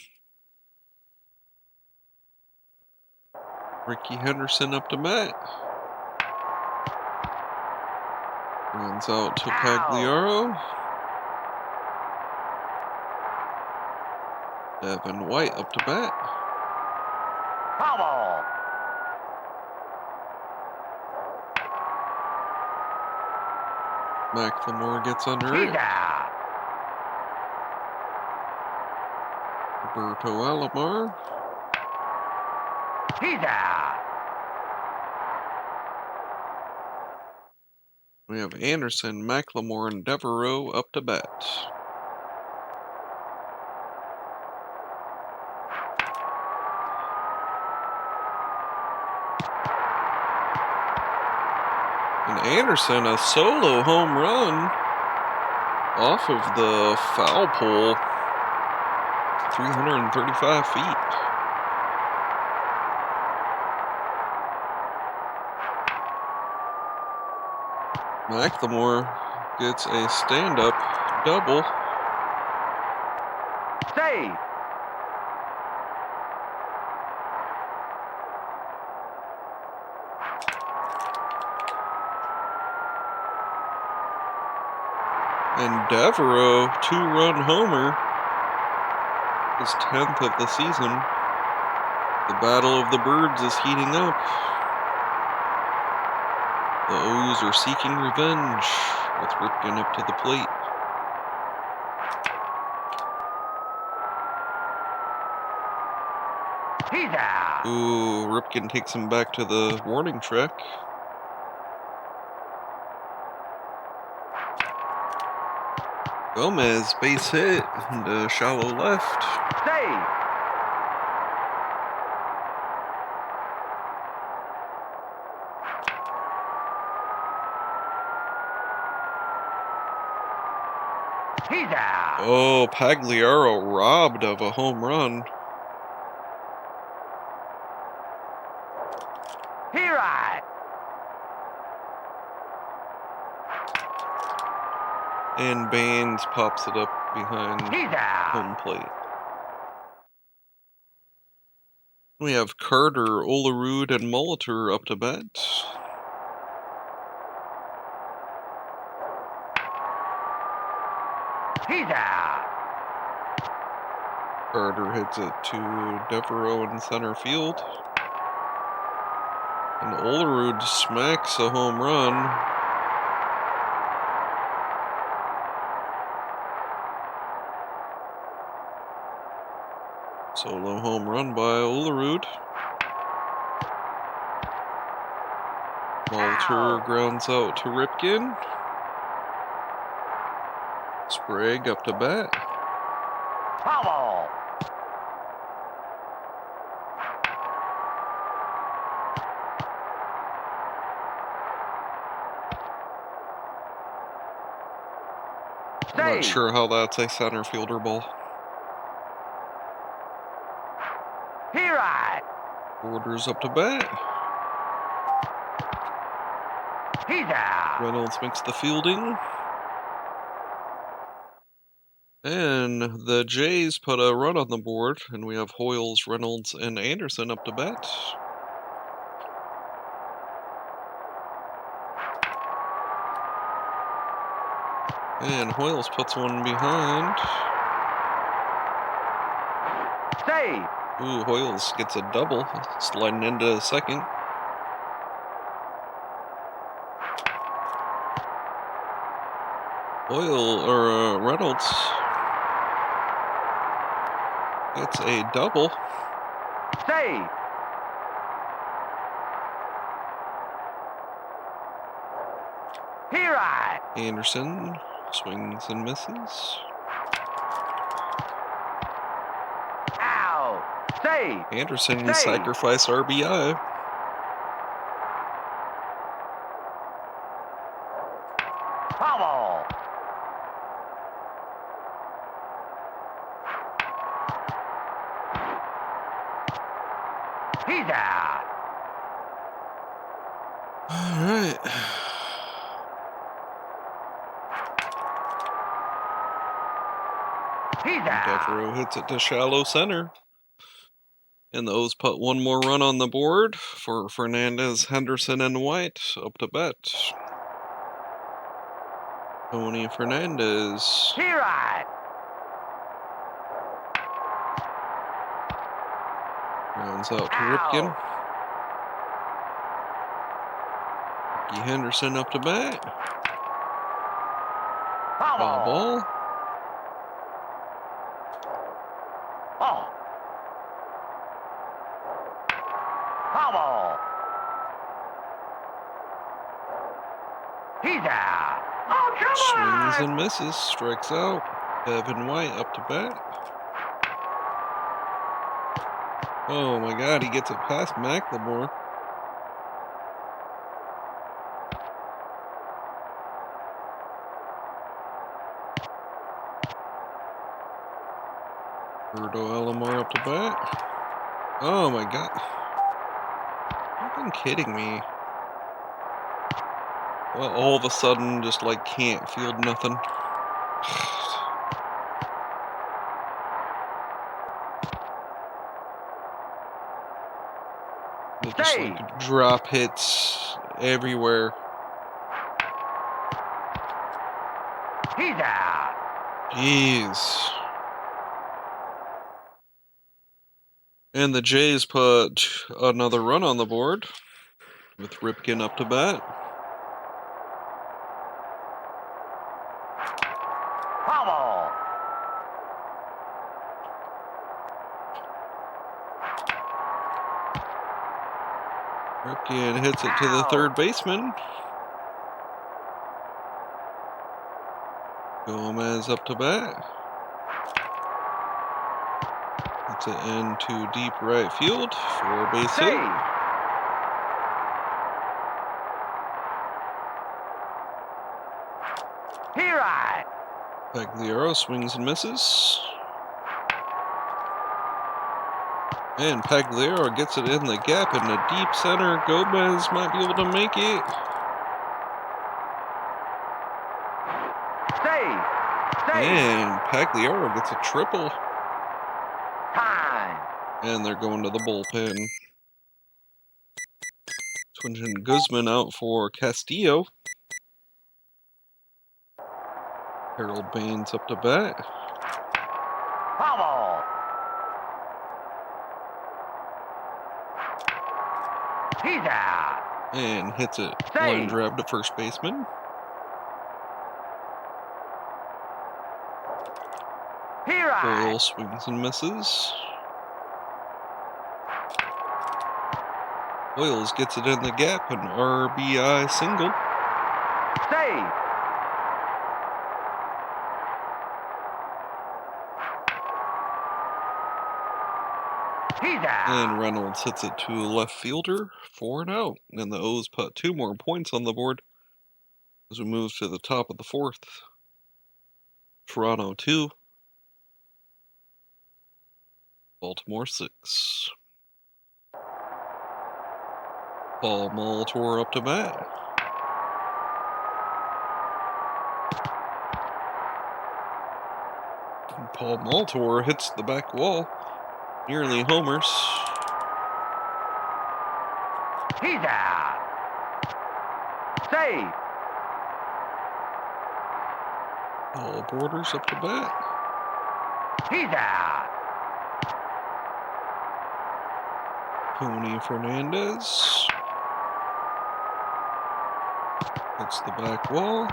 Ricky Henderson up to bat. Runs out to Pagliaro. Devin White up to bat. Foul ball. McLemore gets under He's it. out. Roberto Alomar. He's out. We have Anderson, McLemore, and Devereaux up to bat. And Anderson, a solo home run off of the foul pole, 335 feet. McLemore gets a stand-up double. Save. And Devereaux, 2-run homer. His 10th of the season. The Battle of the Birds is heating up. The O's are seeking revenge, with Ripken up to the plate. He's out. Ooh, Ripken takes him back to the warning track. Gomez, base hit, into shallow left. Save. He's out. Oh, Pagliaro robbed of a home run. Here I. And Baines pops it up behind He's out. home plate. We have Carter, Olerud, and Molitor up to bat. He's out. Carter hits it to Devereaux in center field. And Olerud smacks a home run. Solo home run by Olerud. Molitor grounds out to Ripken. Sprague up to bat. Foul. I'm not sure how that's a center fielder ball. Here I. Borders up to bat. He's out. Reynolds makes the fielding. And the Jays put a run on the board, and we have Hoyles, Reynolds, and Anderson up to bat. And Hoyles puts one behind. Save. Ooh, Hoyles gets a double, sliding into second. Reynolds gets a double. Save. Here I. Anderson swings and misses. Out. Save. Anderson Save. sacrifice RBI. Foul. He's out. All right. He's out. Devereaux hits it to shallow center. And the O's put one more run on the board for Fernandez, Henderson, and White up to bat. Tony Fernandez. Here I. Rounds out to Ow. Ripken. Ricky Henderson up to bat. Foul Foul. ball. Oh. Foul. He's out. Oh, come Swings on. and misses. Strikes out. Evan White up to bat. Oh my god, he gets it past McLemore. Roberto Alomar up to bat. Oh my god. You're kidding me. Well, all of a sudden, just like can't field nothing. They just like drop hits everywhere. He's out. Jeez. And the Jays put another run on the board with Ripken up to bat. Foul. Ripken hits it to the third baseman. Gomez up to bat. Hits it into deep right field for a base hit. Save. Here I. Pagliaro swings and misses. And Pagliaro gets it in the gap in the deep center. Gomez might be able to make it. Save. Save. And Pagliaro gets a triple. Time. And they're going to the bullpen. Swinging Guzman out for Castillo. Harold Baines up to bat. Foul. He's out. And hits it. Save. Line drive to first baseman. Here I. Boyle swings and misses. Boyles gets it in the gap, an RBI single. Save. He's out. And Reynolds hits it to a left fielder for an out. And the O's put 2 more points on the board as we move to the top of the 4th. Toronto 2. Baltimore 6. Paul Molitor up to bat. And Paul Molitor hits the back wall. Nearly homers. He's out. Save. Paul Borders up to bat. He's out. Tony Fernandez. Hits the back wall.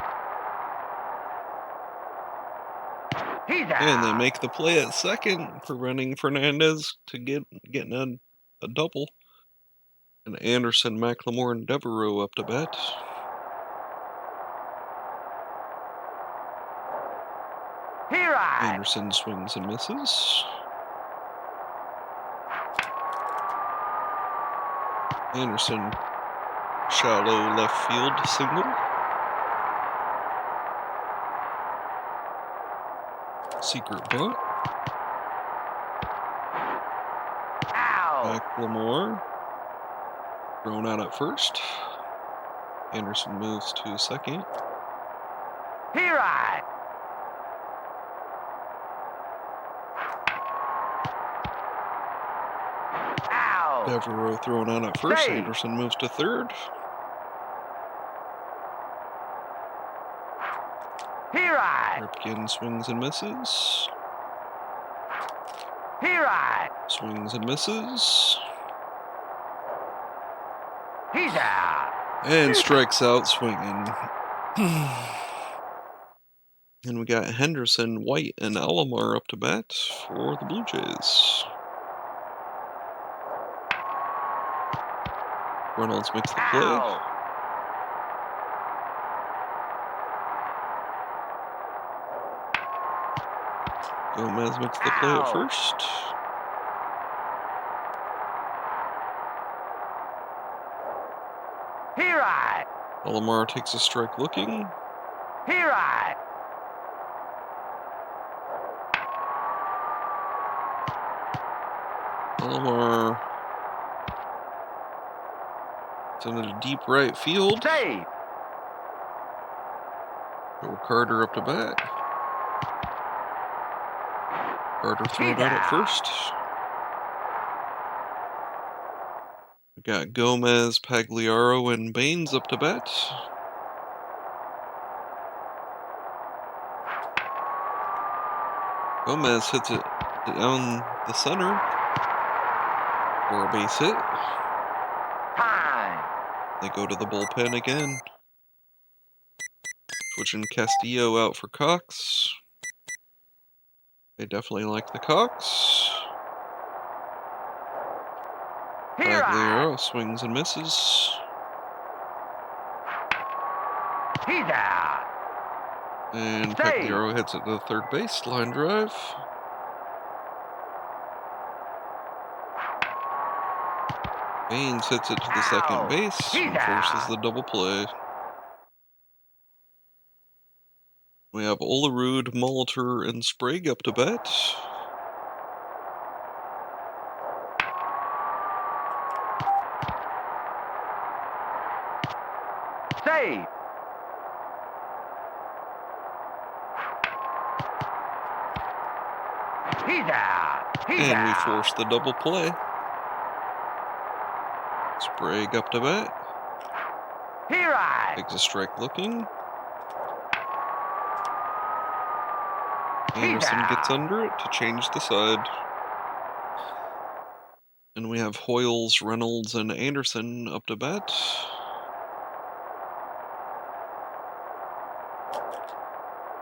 He's out. And they make the play at second, preventing Fernandez to getting a double. And Anderson, McLemore, and Devereaux up to bat. Here I. Anderson swings and misses. Anderson, shallow left field single. Secret bunt. Ow. McLemore thrown out at first. Anderson moves to second. Here I. Ow. Devereaux thrown out at first. Save. Anderson moves to third. Here I. Ripken swings and misses. Here I. Swings and misses. He's out. And strikes out swinging. And we got Henderson, White, and Alomar up to bat for the Blue Jays. Reynolds makes the play. Ow. Gomez makes the play at Ow. first. Here I. Alomar takes a strike looking. Here I. Alomar it's into the deep right field. Save. Joe Carter up to bat. Carter thrown out at first. We got Gomez, Pagliaro, and Baines up to bat. Gomez hits it down the center for a base hit. Time. They go to the bullpen again. Switching Castillo out for Cox. They definitely like the Cox. Here Pagliaro swings and misses. He's out. And Save. Pagliaro hits it to the third base, line drive. Baines hits it to the second Out. base He's and forces out. the double play. We have Olerud, Molitor, and Sprague up to bat. Save. He's out. He's And we out. force the double play. Sprague up to bat. Here I. Takes a strike looking. He's Anderson gets out. under it to change the side. And we have Hoyles, Reynolds, and Anderson up to bat.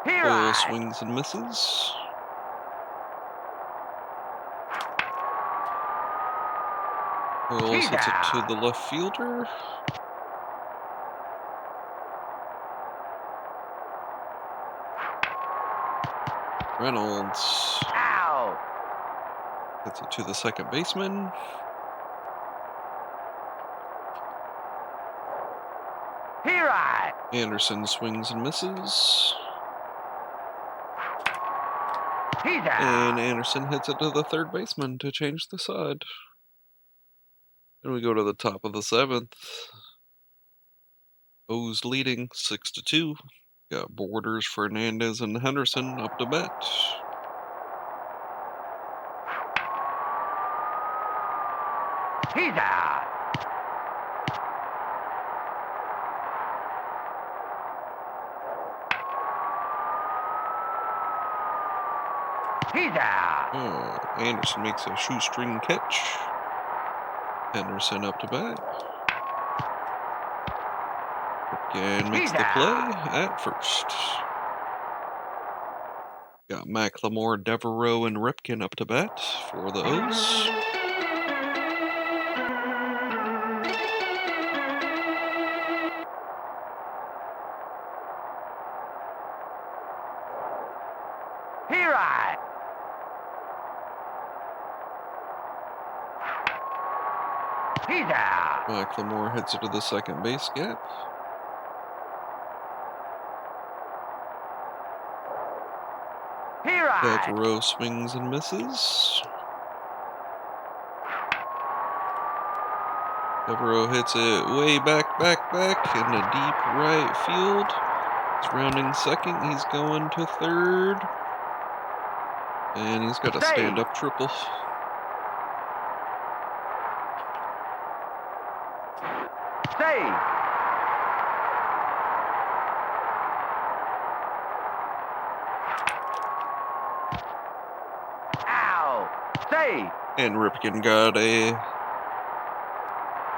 Here Hoyle I. swings and misses. Hoyles He's hits it to out. the left fielder. Reynolds Out. hits it to the second baseman. Here I. Anderson swings and misses. He's out. And Anderson hits it to the third baseman to change the side. Then we go to the top of the seventh. O's leading 6-2. Got Borders, Fernandez, and Henderson up to bat. He's out. He's out. Oh, Anderson makes a shoestring catch. Henderson up to bat. Again makes He's the play out. at first. Got McLemore, Devereaux, and Ripken up to bat for the O's. Here I. He's out. McLemore hits it to the second base gap. Here I. Devereaux swings and misses. Devereaux hits it way back in the deep right field. He's rounding second. He's going to third. And he's got a Save. stand-up triple. Save. Ow. Save. And Ripken got a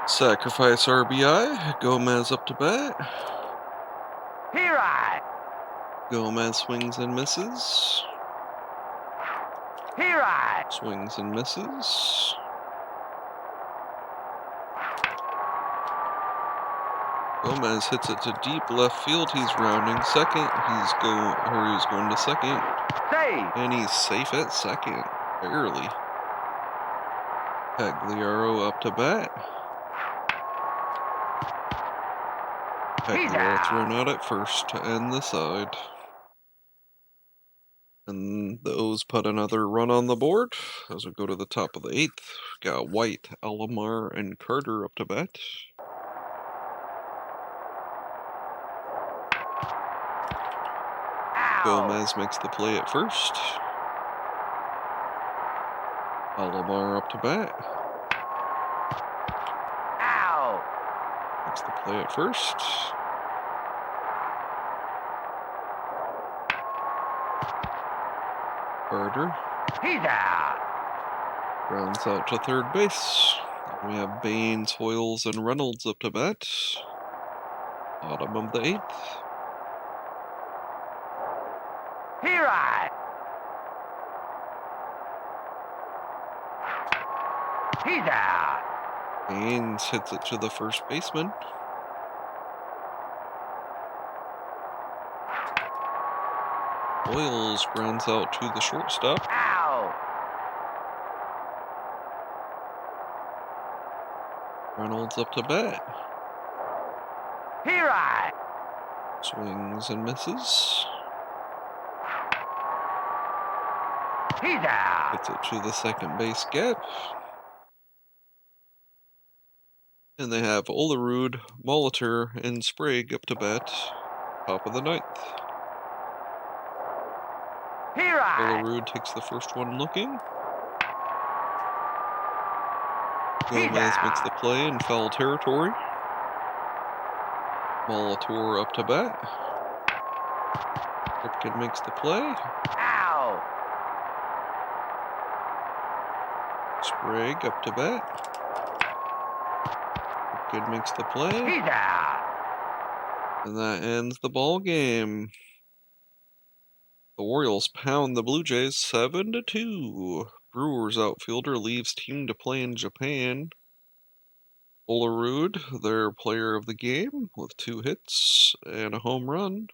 sacrifice RBI. Gomez up to bat. Here I. Gomez swings and misses. Here I. Swings and misses. Gomez hits it to deep left field. He's rounding second. He's going to second. Save. And he's safe at second. Barely. Pagliaro up to bat. He's Pagliaro out. thrown out at first to end the side. And the O's put another run on the board as we go to the top of the eighth. Got White, Alomar, and Carter up to bat. Ow. Gomez makes the play at first. Alomar up to bat. Ow. Makes the play at first. Carter He's out. grounds out to third base. And we have Baines, Hoyles, and Reynolds up to bat. Bottom of the 8th. Here I. He's out. Baines hits it to the first baseman. Hoyles grounds out to the shortstop. Out. Reynolds up to bat. Here I. Swings and misses. He's out. Hits it to the second base gap. And they have Olerud, Molitor, and Sprague up to bat. Top of the 9th. Here I. Olerud takes the first one looking. He's Gomez makes the out. play in foul territory. Molitor up to bat. Ripken makes the play. Out. Sprague up to bat. Ripken makes the play. He's out. And that ends the ball game. The Orioles pound the Blue Jays 7-2. Brewers outfielder leaves team to play in Japan. Olerud, their player of the game, with 2 hits and a home run.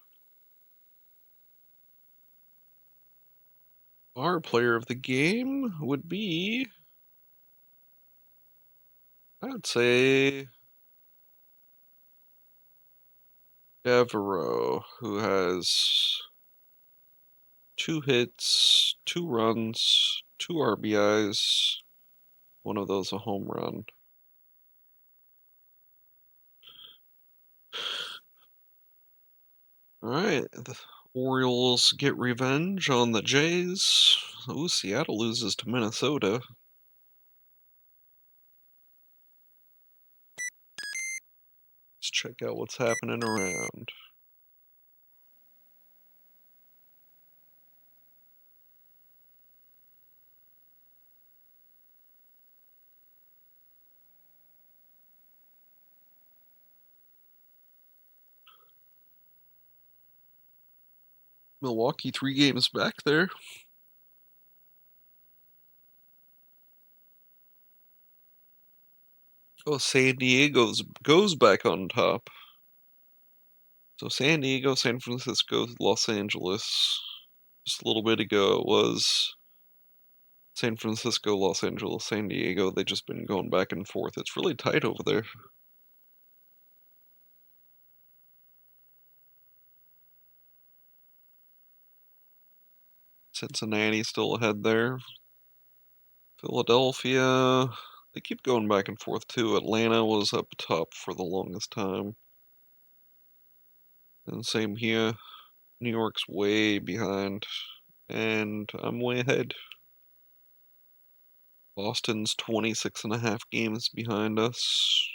Our player of the game would be, I'd say, Devereaux, who has 2 hits, 2 runs, 2 RBIs, one of those a home run. All right, the Orioles get revenge on the Jays. Ooh, Seattle loses to Minnesota. Let's check out what's happening around. Milwaukee 3 games back there. Oh, San Diego goes back on top. So San Diego, San Francisco, Los Angeles. Just a little bit ago it was San Francisco, Los Angeles, San Diego. They've just been going back and forth. It's really tight over there. Cincinnati still ahead there. Philadelphia, they keep going back and forth too. Atlanta was up top for the longest time. And same here. New York's way behind. And I'm way ahead. Boston's 26.5 games behind us.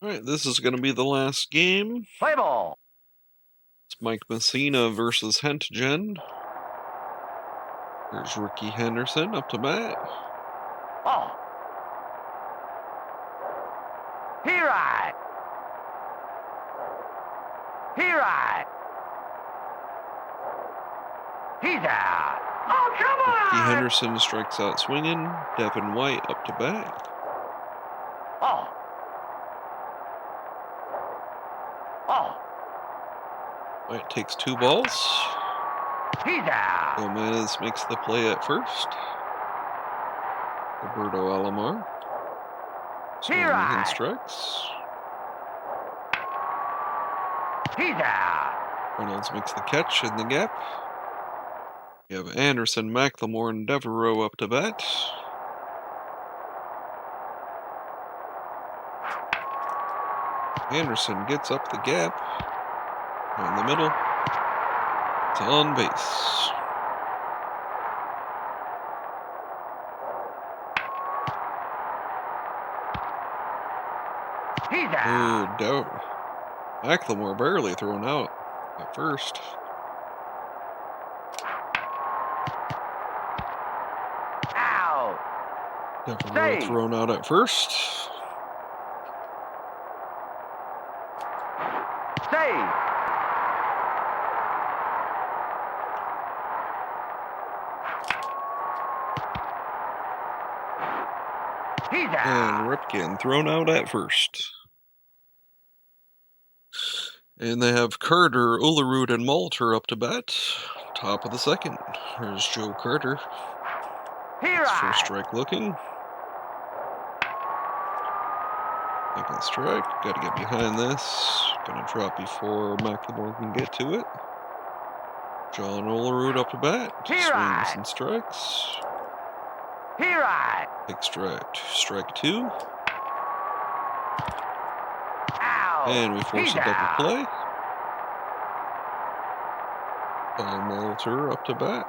Alright, this is going to be the last game. Play ball. It's Mike Messina versus Hentgen. There's Ricky Henderson up to bat. Ball. Here I. Here I. He's out. Oh, come on! Ricky Henderson strikes out swinging. Devin White up to bat. Oh. Oh. White takes 2 balls. He's out. Gomez makes the play at first. Roberto Alomar. Swings and strikes. He's out. Reynolds makes the catch in the gap. You have Anderson, McLemore, and Devereaux up to bat. Anderson gets up the gap. In the middle. It's on base. He's Oh, out. no. Macklemore barely thrown out at first. Out. Devereaux Save. thrown out at first. Save. He's And out. Ripken thrown out at first. And they have Carter, Olerud, and Malter up to bat. Top of the second. Here's Joe Carter. Here It's I. first strike looking. Second strike. Got to get behind this. Gonna drop before Macklemore can get to it. John Olerud up to bat. Here Swings I. and strikes. Here I. Big strike. Strike two. Out. And we force He's a double out. play. Paul Malter up to bat.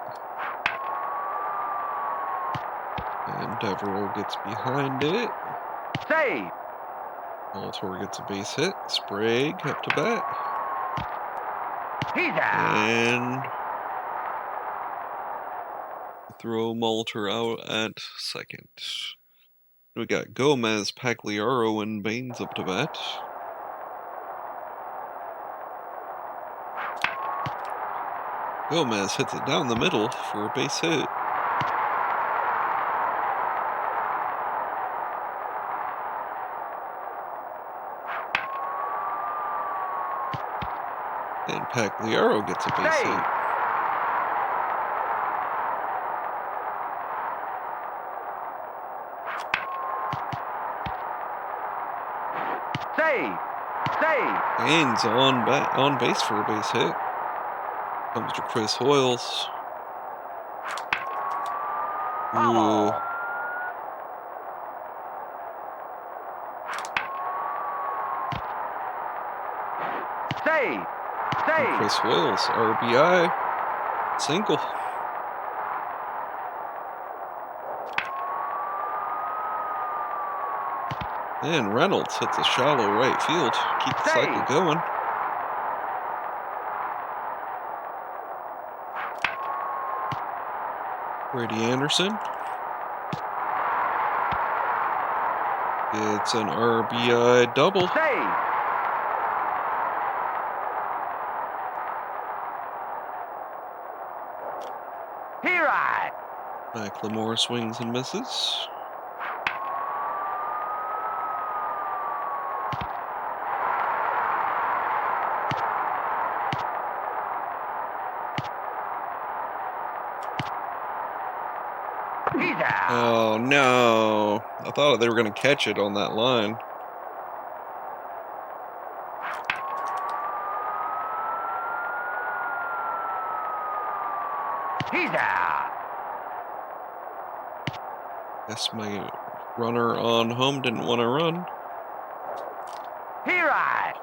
And Devereaux gets behind it. Save. Malter gets a base hit. Sprague up to bat. He's out. And throw Malter out at second. We got Gomez, Pagliaro, and Baines up to bat. Gomez hits it down the middle for a base hit. And Pagliaro gets a base Save. hit. Save. Save. Baines on base for a base hit. Comes to Chris Hoyles. Ooh. Bubble. Save. And Save. Chris Hoyles, RBI. Single. And Reynolds hits a shallow right field. Keep the cycle Save. going. Brady Anderson gets an RBI double. Save. Here I. Macklemore swings and misses. He's out. Oh no. I thought they were going to catch it on that line. He's out. Guess my runner on home didn't want to run. Here I.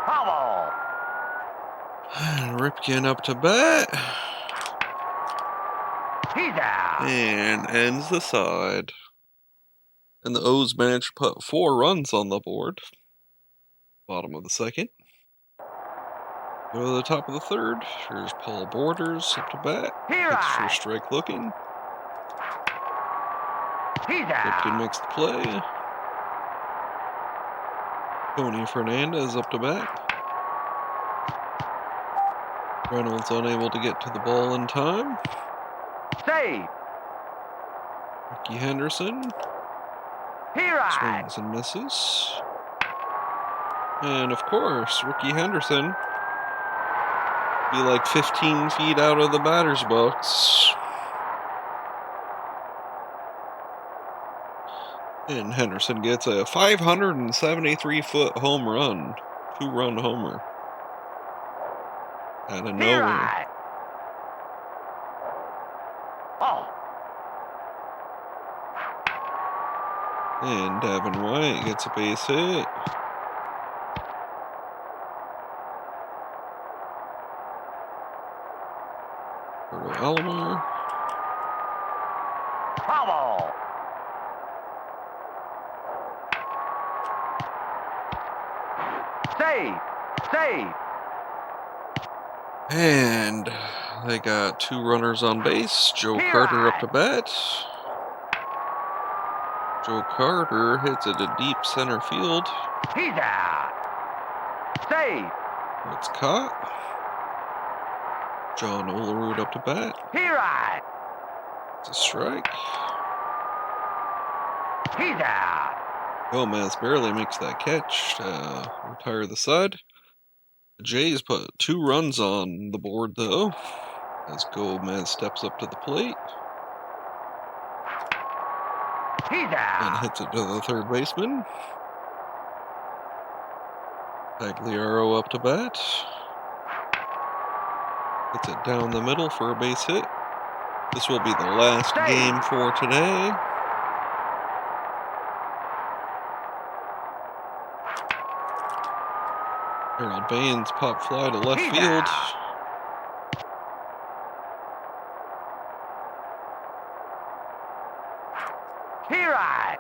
Bubble. Ripken up to bat. He's out. And ends the side. And the O's managed to put 4 runs on the board. Bottom of the second. Go to the top of the third. Here's Paul Borders up to bat. Here Hits I. first strike looking. He's Ripken out. makes the play. Tony Fernandez up to bat. Reynolds unable to get to the ball in time. Save. Ricky Henderson Here I. swings and misses. And of course, Ricky Henderson be like 15 feet out of the batter's box. And Henderson gets a 573-foot home run. 2-run homer. Out of Here nowhere. I. Oh. And Davin White gets a base hit. Alomar. Bubble. Save. Save. And they got 2 runners on base. Joe Here Carter up I- to bat. Joe Carter hits it to deep center field. He's out. Save. Where it's caught. John Olerud up to bat. Here I. It's a strike. He's out. Gomez barely makes that catch to retire the side. The Jays put 2 runs on the board, though, as Gomez steps up to the plate He's and out. hits it to the third baseman. Pagliaro up to bat. Hits it down the middle for a base hit. This will be the last game for today. Harold Baines pop fly to left He's field. out. Here I.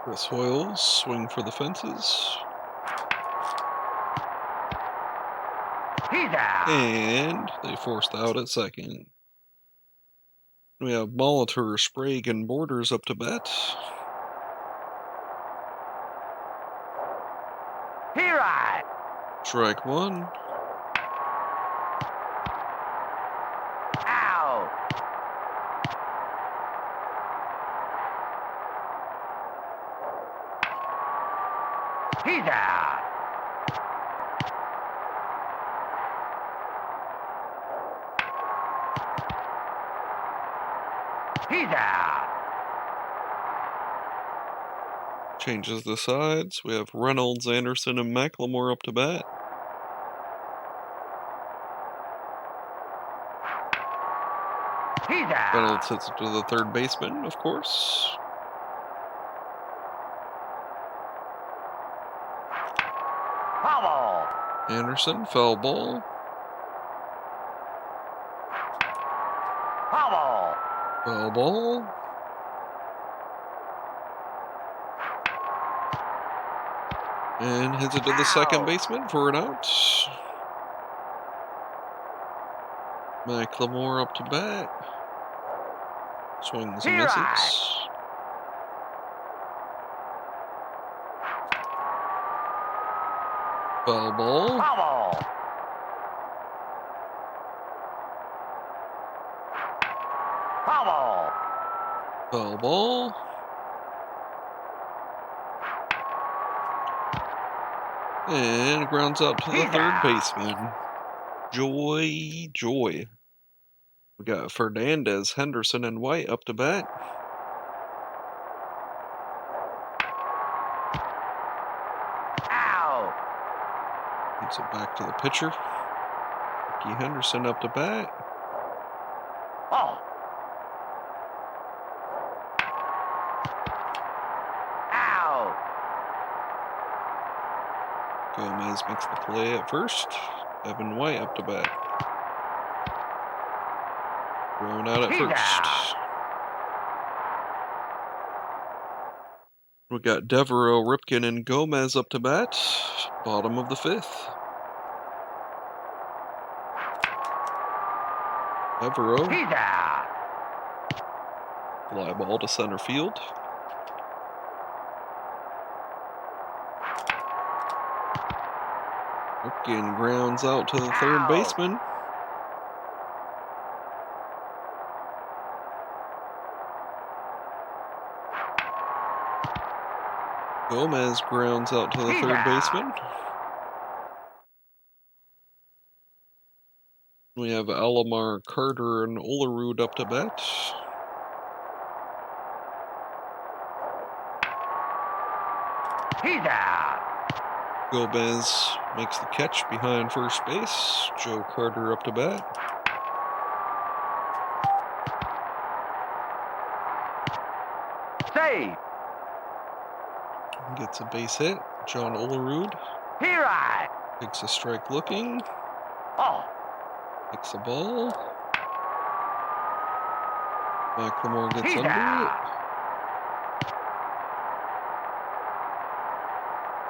Chris Hoyles swing for the fences. He's out. And they forced out at second. We have Molitor, Sprague, and Borders up to bat. Here I. Strike 1. Out. He's out. He's out. Changes the sides. We have Reynolds, Anderson, and McLemore up to bat. He's out. Reynolds hits it to the third baseman, of course. Foul. Anderson, foul ball. Foul. Foul ball. And hits it to the second Ow. baseman for an out. McLemore up to bat. Swings and Here I. misses. Foul ball. Foul. Foul. Foul ball. And grounds out to the He's third out. baseman. Joy. We got Fernandez, Henderson, and White up to bat. Out. Gets it back to the pitcher. Ricky Henderson up to bat. Oh. Out. Gomez makes the play at first. Evan White up to bat. Thrown out at He's first. out. We got Devereaux, Ripken, and Gomez up to bat. Bottom of the 5th. Devereaux, He's out. fly ball to center field. Ripken grounds out to the third Ow. baseman. Gomez grounds out to the He's third out. baseman. We have Alomar, Carter, and Olerud up to bat. He's out. Gomez makes the catch behind first base. Joe Carter up to bat. Save. Gets a base hit. John Olerud Here I. takes a strike looking. Oh. Takes the ball. McLemore gets He's under out. it.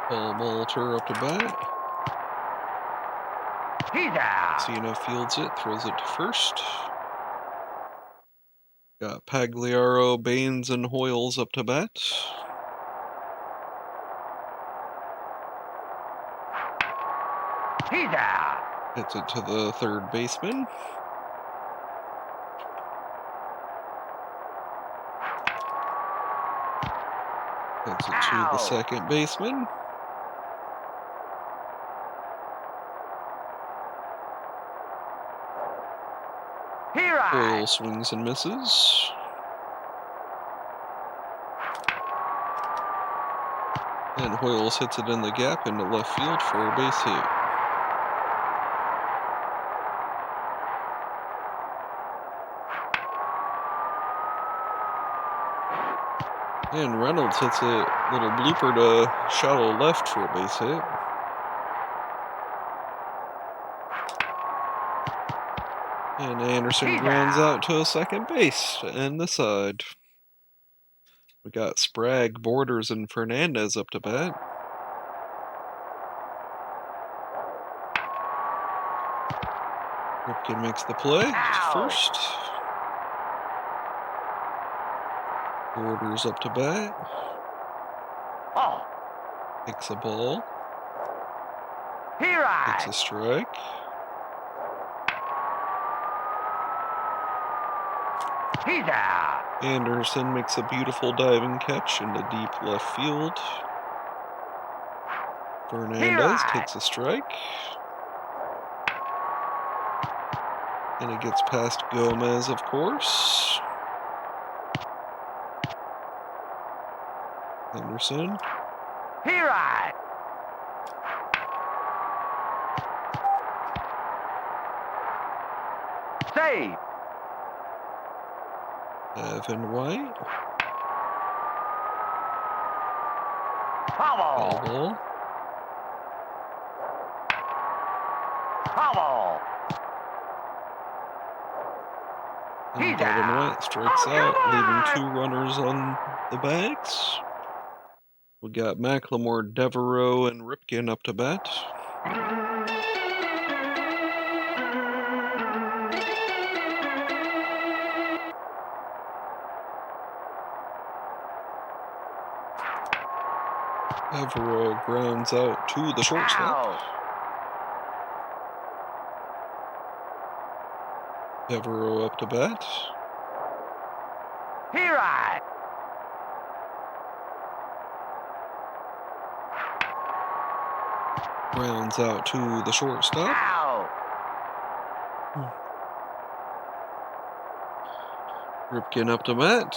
Paul Molitor up to bat. He's out. Cena fields it, throws it to first. Got Pagliaro, Baines, and Hoyles up to bat. He's out. Hits it to the third baseman. Hits it to the second baseman. Hoyle swings and misses. And Hoyles hits it in the gap into left field for a base hit. And Reynolds hits a little blooper to shallow left for a base hit. And Anderson grounds out to a second base to end the side. We got Sprague, Borders, and Fernandez up to bat. Ripken makes the play to first. Borders up to bat. Takes a ball. Takes a strike. He's out. Anderson makes a beautiful diving catch into deep left field. Fernandez takes a strike. And it gets past Gomez, of course. Anderson. Save. Evan White. Foul ball. Foul. And Evan White strikes out, leaving 2 runners on the bags. We got McLemore, Devereaux, and Ripken up to bat. Devereaux grounds out to the shortstop. Devereaux up to bat. Grounds out to the shortstop. Ripken up to bat.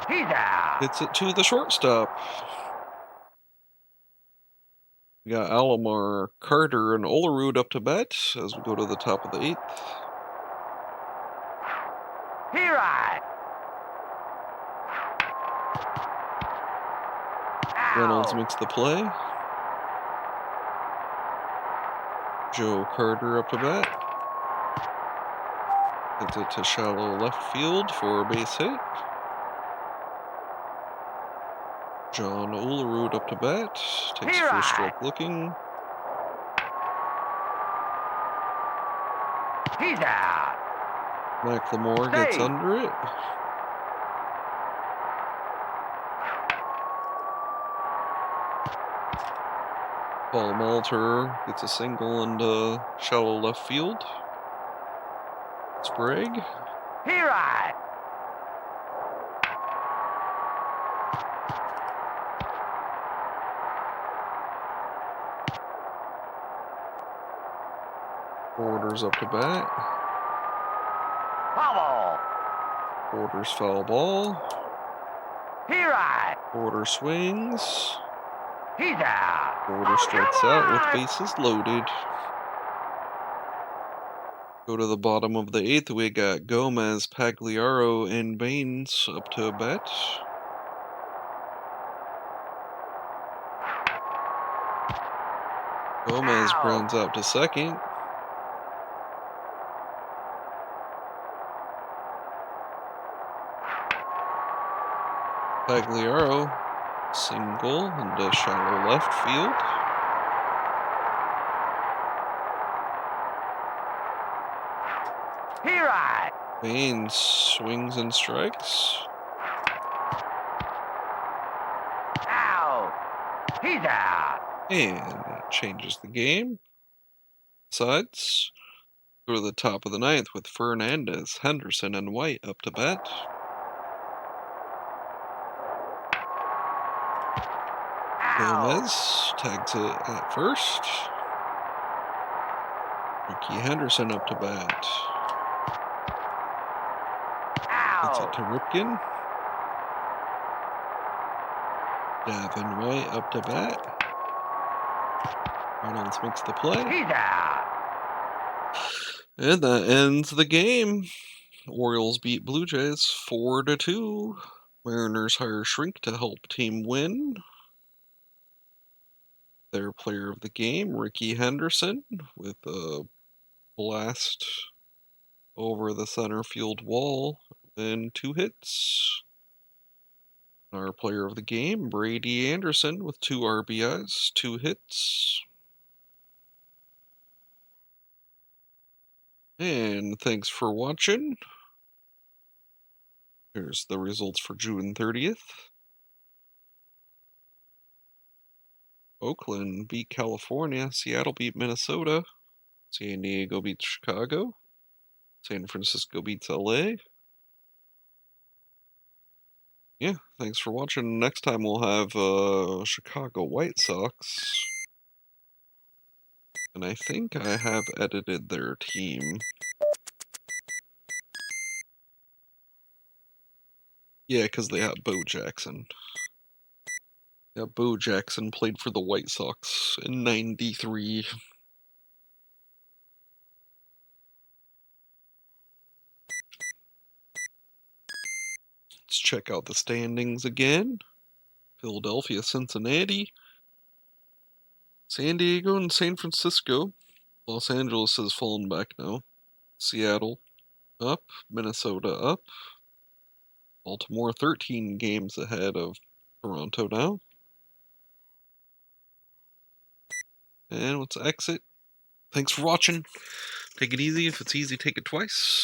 He's out. Hits it to the shortstop. We got Alomar, Carter, and Olerud up to bat as we go to the top of the 8th. Reynolds makes the play. Joe Carter up to bat. Hits it to shallow left field for a base hit. John Olerud up to bat. Takes first strike looking. He's out. McLemore gets under it. Paul Malter gets a single into shallow left field. Sprague. Borders up to bat. Foul. Borders foul ball. Right. Border swings. He's out. Border strikes out with bases loaded. Go to the bottom of the 8th. We got Gomez, Pagliaro, and Baines up to a bat. Gomez grounds out to second. Pagliaro single into shallow left field. Strike. Baines swings and strikes. Out. He's out. And that changes the game. Sides. Go to the top of the ninth with Fernandez, Henderson, and White up to bat. Gomez tags it at first. Ricky Henderson up to bat. Gets it to Ripken. Davin White up to bat. Reynolds makes the play. He's out. And that ends the game. Orioles beat Blue Jays 4-2. Mariners hire Shrink to help team win. Their player of the game, Ricky Henderson, with a blast over the center field wall and 2 hits. Our player of the game, Brady Anderson, with 2 RBIs, 2 hits. And thanks for watching. Here's the results for June 30th. Oakland beat California, Seattle beat Minnesota, San Diego beats Chicago, San Francisco beats LA. Yeah, thanks for watching. Next time we'll have Chicago White Sox. And I think I have edited their team. Yeah, because they have Bo Jackson. Yeah, Bo Jackson played for the White Sox in '93. Let's check out the standings again. Philadelphia, Cincinnati, San Diego, and San Francisco. Los Angeles has fallen back now. Seattle up, Minnesota up. Baltimore 13 games ahead of Toronto now. And let's exit. Thanks for watching. Take it easy. If it's easy, take it twice.